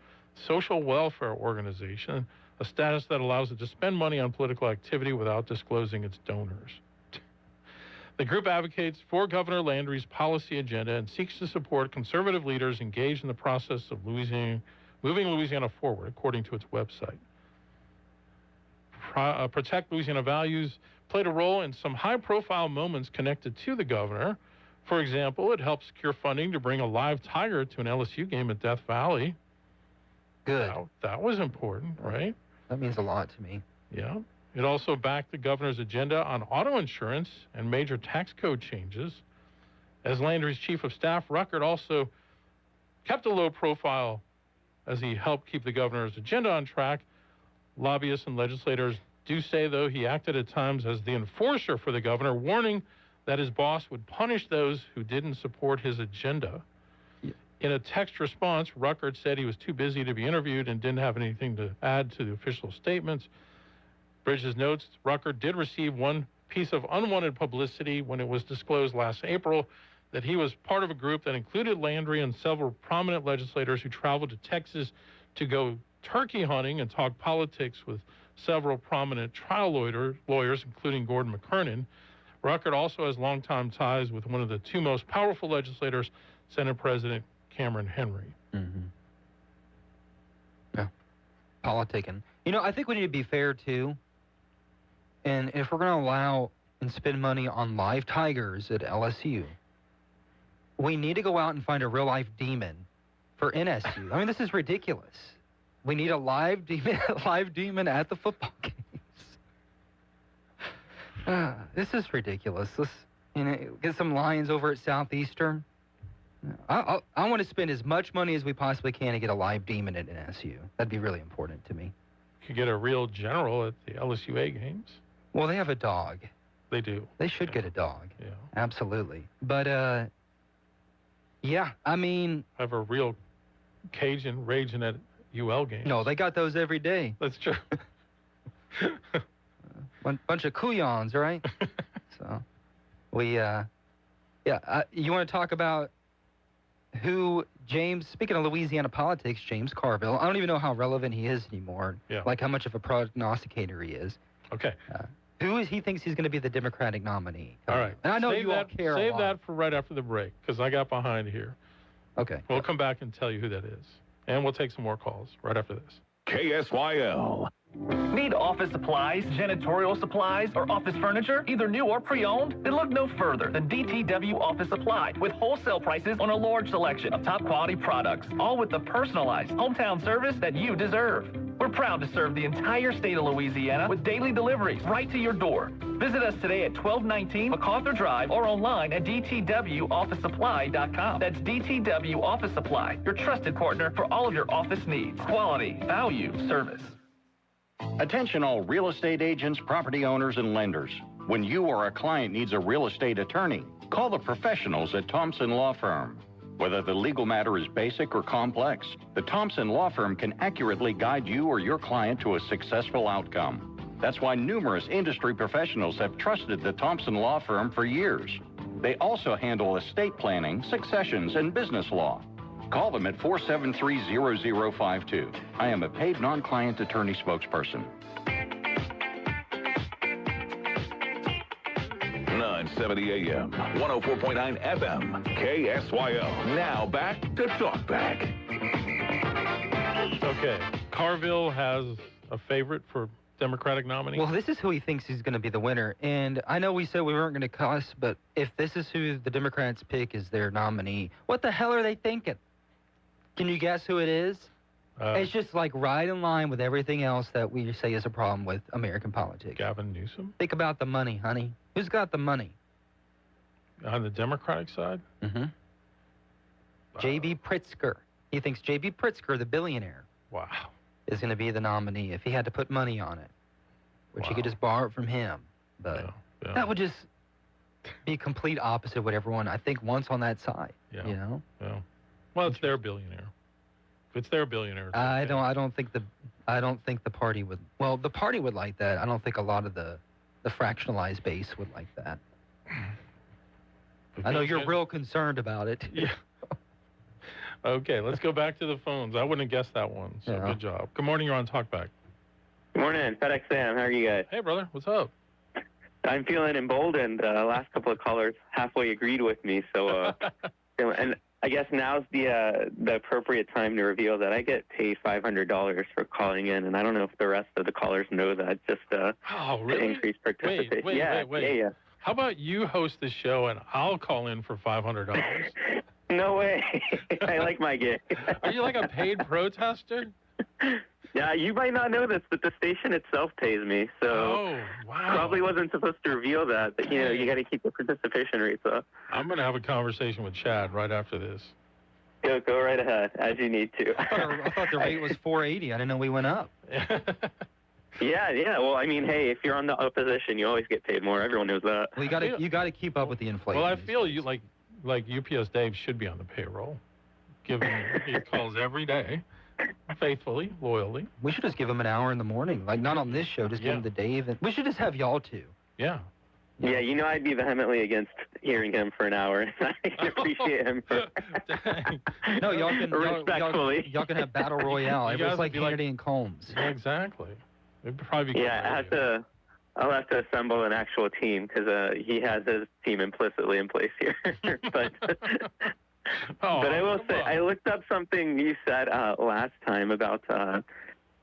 social welfare organization, a status that allows it to spend money on political activity without disclosing its donors. The group advocates for Governor Landry's policy agenda and seeks to support conservative leaders engaged in the process of moving Louisiana forward, according to its website. Protect Louisiana Values played a role in some high-profile moments connected to the governor. For example, it helped secure funding to bring a live tiger to an LSU game at Death Valley. Good. That was important, right? That means a lot to me. Yeah. It also backed the governor's agenda on auto insurance and major tax code changes. As Landry's chief of staff, Ruckert also kept a low profile as he helped keep the governor's agenda on track. Lobbyists and legislators do say, though, he acted at times as the enforcer for the governor, warning that his boss would punish those who didn't support his agenda. In a text response, Ruckert said he was too busy to be interviewed and didn't have anything to add to the official statements. Bridges notes Ruckert did receive one piece of unwanted publicity when it was disclosed last April that he was part of a group that included Landry and several prominent legislators who traveled to Texas to go turkey hunting and talk politics with several prominent trial lawyers, including Gordon McKernan. Ruckert also has longtime ties with one of the two most powerful legislators, Senate President Cameron Henry. Mm-hmm. Yeah. Politicking. You know, I think we need to be fair, too. And if we're going to allow and spend money on live tigers at LSU, we need to go out and find a real-life demon for NSU. I mean, this is ridiculous. We need a live demon at the football games. This is ridiculous. Let's get some Lions over at Southeastern. I want to spend as much money as we possibly can to get a live demon at NSU. That'd be really important to me. You could get a real general at the LSUA games. Well, they have a dog. They do. They should get a dog. Yeah. Absolutely. But, yeah, I mean... Have a real Cajun raging at UL games. No, they got those every day. That's true. Bunch of couillons, right? So, we, you want to talk about who speaking of Louisiana politics, James Carville, I don't even know how relevant he is anymore. Yeah. Like how much of a prognosticator he is. Okay. He thinks he's going to be the Democratic nominee. All right. And I know you all care Save a lot. that for right after the break, because I got behind here. Okay. We'll come back and tell you who that is. And we'll take some more calls right after this. KSYL. Need office supplies, janitorial supplies, or office furniture, either new or pre-owned? Then look no further than DTW Office Supply, with wholesale prices on a large selection of top quality products, all with the personalized hometown service that you deserve. We're proud to serve the entire state of Louisiana with daily deliveries right to your door. Visit us today at 1219 MacArthur Drive or online at dtwofficesupply.com. That's DTW Office Supply, your trusted partner for all of your office needs. Quality, value, service. Attention all real estate agents, property owners, and lenders. When you or a client needs a real estate attorney, call the professionals at Thompson Law Firm. Whether the legal matter is basic or complex, the Thompson Law Firm can accurately guide you or your client to a successful outcome. That's why numerous industry professionals have trusted the Thompson Law Firm for years. They also handle estate planning, successions, and business law. Call them at 473-0052. I am a paid non-client attorney spokesperson. 970 AM, 104.9 FM, KSYL. Now back to Talk Back. Okay, Carville has a favorite for Democratic nominee? Well, this is who he thinks is going to be the winner. And I know we said we weren't going to cuss, but if this is who the Democrats pick as their nominee, what the hell are they thinking? Can you guess who it is? It's just like right in line with everything else that we say is a problem with American politics. Gavin Newsom? Think about the money, honey. Who's got the money? On the Democratic side? Mm-hmm. J.B. Pritzker. He thinks J.B. Pritzker, the billionaire, wow, is going to be the nominee if he had to put money on it, which he could just borrow it from him. But that would just be complete opposite of what everyone, I think, wants on that side. Yeah. You know? Yeah. Well, it's their billionaire. If it's their billionaire. It's I don't think the party would. Well, the party would like that. I don't think a lot of the fractionalized base would like that. I know you're real concerned about it. Yeah. Okay, let's go back to the phones. I wouldn't have guessed that one, so good job. Good morning, you're on Talkback. Good morning, FedEx Sam. How are you guys? Hey, brother, what's up? I'm feeling emboldened. Last couple of callers halfway agreed with me, so and I guess now's the appropriate time to reveal that I get paid $500 for calling in, and I don't know if the rest of the callers know that. Just to increase participation. Wait. Yeah. How about you host the show and I'll call in for $500? No way. I like my gig. Are you like a paid protester? Yeah, you might not know this, but the station itself pays me, so probably wasn't supposed to reveal that. But you know, you got to keep the participation rates up. I'm going to have a conversation with Chad right after this. Go right ahead, as you need to. I thought the rate was $4.80. I didn't know we went up. Yeah. Well, I mean, hey, if you're on the opposition, you always get paid more. Everyone knows that. Well, you got to keep up with the inflation. Well, I feel you like UPS Dave should be on the payroll, given he calls every day, faithfully, loyally. We should just give him an hour in the morning, like not on this show. Just give him the Dave. And we should just have y'all two. Yeah. Yeah, you know, I'd be vehemently against hearing him for an hour. I appreciate him for No, y'all can respectfully. Y'all can have battle royale. It was like Hannity and Combs. Yeah, exactly. It'd probably be I'll have to assemble an actual team because he has his team implicitly in place here. But I will say, I looked up something you said last time about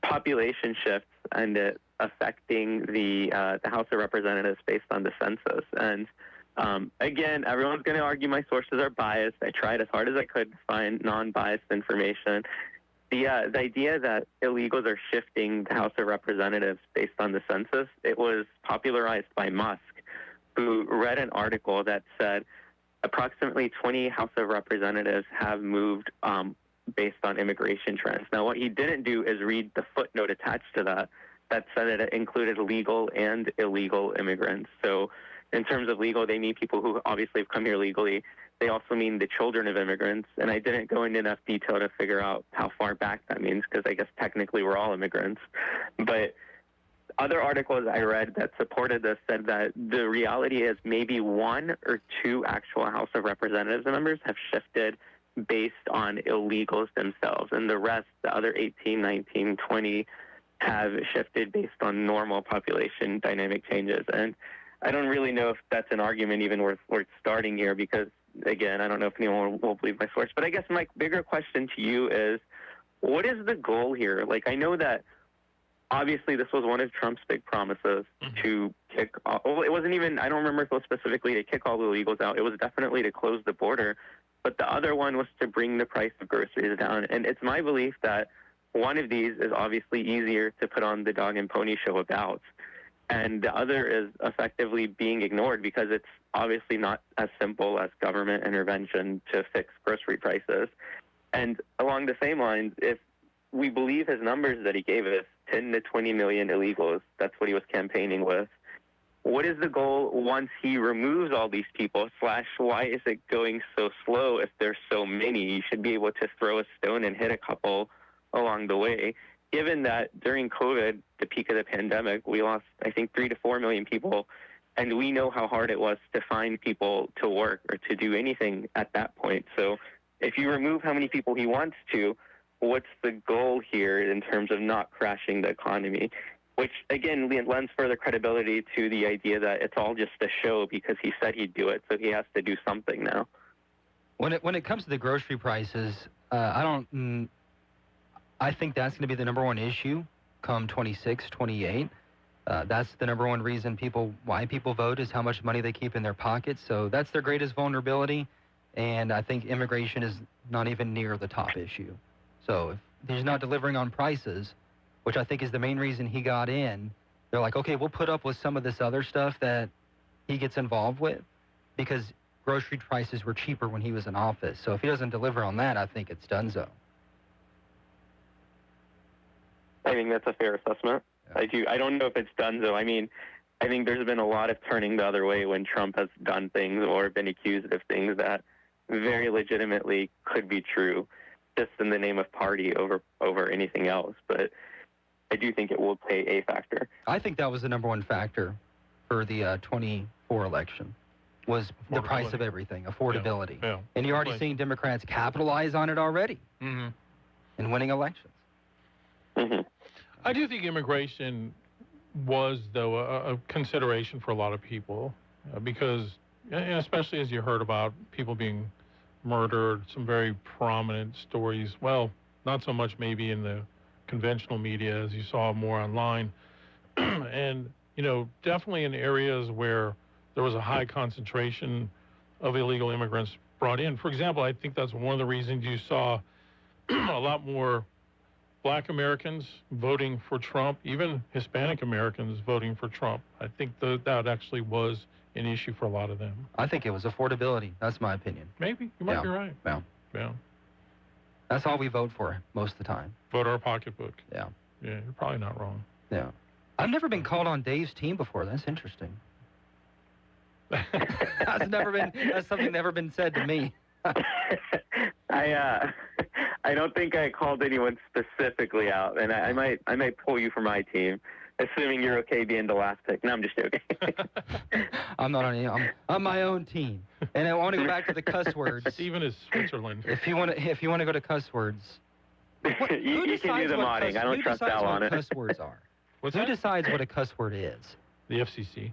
population shifts and it affecting the House of Representatives based on the census. And again, everyone's going to argue my sources are biased. I tried as hard as I could to find non-biased information. The idea that illegals are shifting the House of Representatives based on the census, it was popularized by Musk, who read an article that said approximately 20 House of Representatives have moved based on immigration trends. Now, what he didn't do is read the footnote attached to that said that it included legal and illegal immigrants. So in terms of legal, they mean people who obviously have come here legally. They also mean the children of immigrants. And I didn't go into enough detail to figure out how far back that means because I guess technically we're all immigrants. But other articles I read that supported this said that the reality is maybe one or two actual House of Representatives members have shifted based on illegals themselves. And the rest, the other 18, 19, 20, have shifted based on normal population dynamic changes. And I don't really know if that's an argument even worth starting here because, again, I don't know if anyone will believe my source. But I guess my bigger question to you is, what is the goal here? Like, I know that obviously this was one of Trump's big promises to kick all, well, it wasn't even, I don't remember if it was specifically to kick all the illegals out. It was definitely to close the border. But the other one was to bring the price of groceries down. And it's my belief that one of these is obviously easier to put on the dog and pony show about. And the other is effectively being ignored because it's obviously not as simple as government intervention to fix grocery prices. And along the same lines, if we believe his numbers that he gave us, 10 to 20 million illegals, that's what he was campaigning with. what is the goal once he removes all these people? / why is it going so slow if there's so many? You should be able to throw a stone and hit a couple along the way. Given that during COVID, the peak of the pandemic, we lost, I think, 3 to 4 million people, and we know how hard it was to find people to work or to do anything at that point. So if you remove how many people he wants to, what's the goal here in terms of not crashing the economy? Which, again, lends further credibility to the idea that it's all just a show because he said he'd do it, so he has to do something now. When it comes to the grocery prices, I think that's going to be the number one issue come 26, 28. That's the number one reason why people vote is how much money they keep in their pockets. So that's their greatest vulnerability. And I think immigration is not even near the top issue. So if he's not delivering on prices, which I think is the main reason he got in, they're like, okay, we'll put up with some of this other stuff that he gets involved with because grocery prices were cheaper when he was in office. So if he doesn't deliver on that, I think it's donezo. I think that's a fair assessment. Yeah. I don't know if it's donezo. I mean, I think there's been a lot of turning the other way when Trump has done things or been accused of things that very legitimately could be true, just in the name of party over anything else. But I do think it will play a factor. I think that was the number one factor for the 24 election, was the price of everything, affordability. Yeah. And you're already seeing Democrats capitalize on it already in winning elections. I do think immigration was, though, a consideration for a lot of people because, especially as you heard about people being murdered, some very prominent stories. Well, not so much maybe in the conventional media as you saw more online. And, definitely in areas where there was a high concentration of illegal immigrants brought in. For example, I think that's one of the reasons you saw a lot more Black Americans voting for Trump, even Hispanic Americans voting for Trump. I think that actually was an issue for a lot of them. I think it was affordability. That's my opinion. Maybe. You might be right. Yeah. That's all we vote for most of the time. Vote our pocketbook. Yeah. Yeah, you're probably not wrong. Yeah. I've never been called on Dave's team before. That's interesting. That's something never been said to me. I don't think I called anyone specifically out, and I might pull you for my team, assuming you're okay being the last pick. No, I'm just joking. I'm not on any. I'm on my own team, and I want to go back to the cuss words. Stephen is Switzerland. If you want to go to cuss words, you can do the modding. I don't trust Al on it. Who decides what cuss words are? Who decides what a cuss word is? The FCC.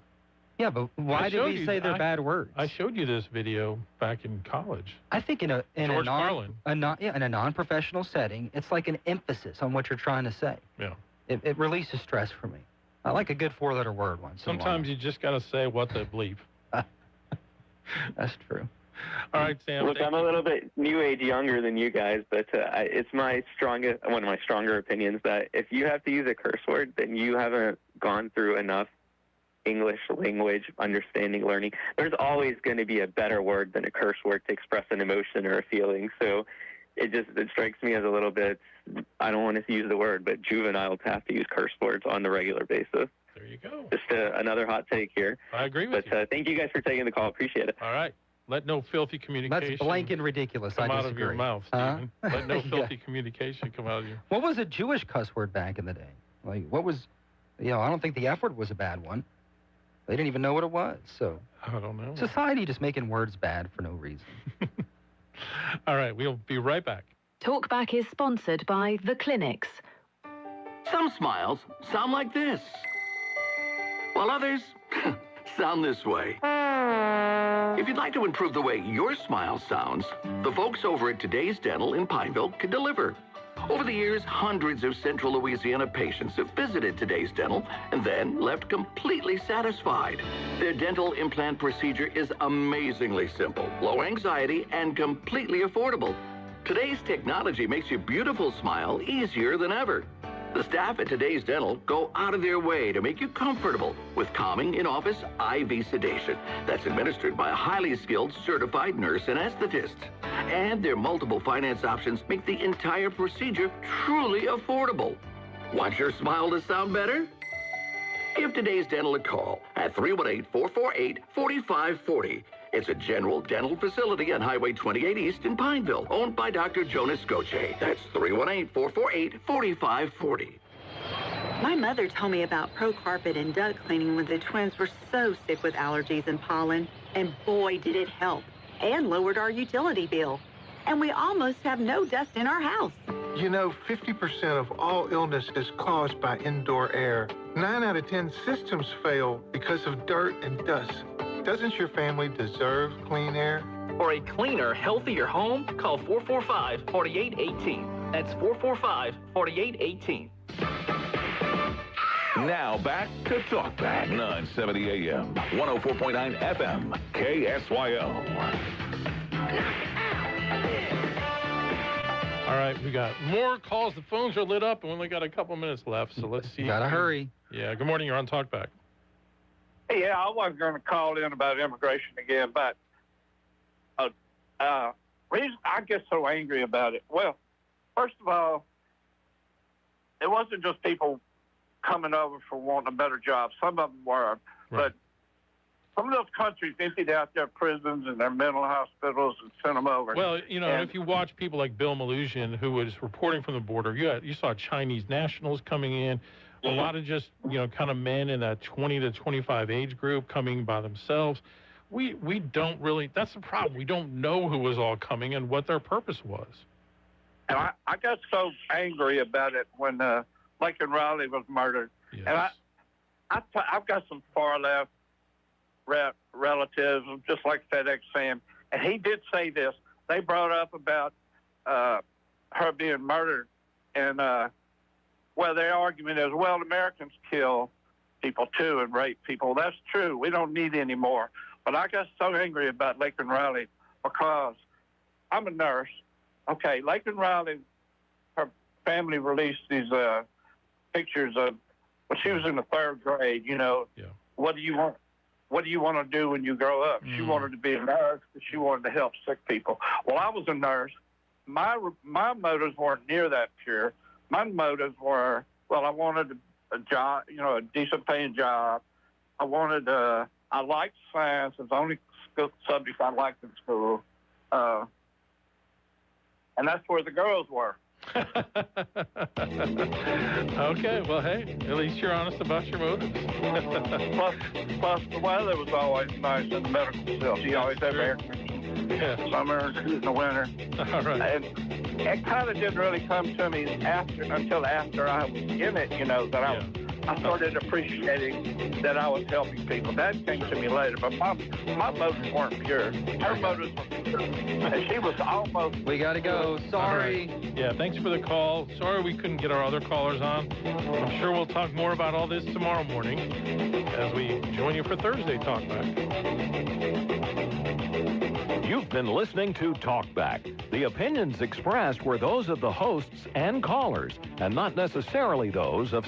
Yeah, but why did we say they're bad words? I showed you this video back in college. I think in a non-professional setting, it's like an emphasis on what you're trying to say. Yeah. It releases stress for me. I like a good 4-letter word once. Sometimes you just got to say what they believe. That's true. All right, Sam. Look, I'm a little bit new age younger than you guys, but it's one of my stronger opinions that if you have to use a curse word, then you haven't gone through enough English language understanding, learning. There's always going to be a better word than a curse word to express an emotion or a feeling. So it strikes me as a little bit, I don't want to use the word, but juvenile to have to use curse words on the regular basis. There you go. Just another hot take here. I agree with you. But thank you guys for taking the call. Appreciate it. All right. Let no filthy communication That's blank and ridiculous. come out of your mouth, Stephen. Let no filthy communication come out of your... What was a Jewish cuss word back in the day? Like, what was... I don't think the F word was a bad one. They didn't even know what it was, so... I don't know. Society just making words bad for no reason. All right, we'll be right back. Talkback is sponsored by The Clinics. Some smiles sound like this, while others sound this way. If you'd like to improve the way your smile sounds, the folks over at Today's Dental in Pineville can deliver. Over the years, hundreds of Central Louisiana patients have visited Today's Dental and then left completely satisfied. Their dental implant procedure is amazingly simple, low anxiety, and completely affordable. Today's technology makes your beautiful smile easier than ever. The staff at Today's Dental go out of their way to make you comfortable with calming in-office IV sedation that's administered by a highly skilled certified nurse anesthetist. And their multiple finance options make the entire procedure truly affordable. Want your smile to sound better? Give today's dental a call at 318-448-4540. It's a general dental facility on Highway 28 East in Pineville, owned by Dr. Jonas Goche. That's 318-448-4540. My mother told me about Pro Carpet and duct cleaning when the twins were so sick with allergies and pollen. And boy, did it help. And lowered our utility bill. And we almost have no dust in our house. You know, 50% of all illness is caused by indoor air. 9 out of 10 systems fail because of dirt and dust. Doesn't your family deserve clean air? For a cleaner, healthier home, call 445-4818. That's 445-4818. Now back to Talk Back, 970 AM, 104.9 FM, KSYO. All right, we got more calls. The phones are lit up, and we only got a couple minutes left, so let's see. Gotta hurry. Yeah, good morning. You're on Talk Back. Yeah, I wasn't going to call in about immigration again, but reason I get so angry about it. Well, first of all, it wasn't just people coming over for wanting a better job. Some of them were, but some of those countries emptied out their prisons and their mental hospitals and sent them over. Well, you know, if you watch people like Bill Maloogian, who was reporting from the border, you saw Chinese nationals coming in, a lot of just, you know, kind of men in that 20 to 25 age group coming by themselves. We don't really, that's the problem. We don't know who was all coming and what their purpose was. And I got so angry about it when Lincoln Riley was murdered. Yes. And I've got some far left relatives, just like FedEx Sam, and he did say this. They brought up about her being murdered, and their argument is, well, Americans kill people too and rape people. That's true. We don't need any more. But I got so angry about Lincoln Riley because I'm a nurse. Okay, Lincoln Riley, her family released these pictures of when she was in the 3rd grade. You know, what do you want? What do you want to do when you grow up? She wanted to be a nurse because she wanted to help sick people. Well, I was a nurse. My motives weren't near that pure. My motives were, well, I wanted a job, you know, a decent paying job. I wanted, I liked science. It's the only subject I liked in school. And that's where the girls were. Okay, well, hey, at least you're honest about your motives. plus, the weather was always nice in the medical facility. You always have air conditioning. Summer and in the winter. All right. And it kind of didn't really come to me until after I was in it, you know, that I started appreciating that I was helping people. That came to me later, but my motives weren't pure. Her motives were pure. And she was almost... We got to go. Sorry. Right. Yeah, thanks for the call. Sorry we couldn't get our other callers on. I'm sure we'll talk more about all this tomorrow morning as we join you for Thursday Talk Back. You've been listening to Talk Back. The opinions expressed were those of the hosts and callers, and not necessarily those of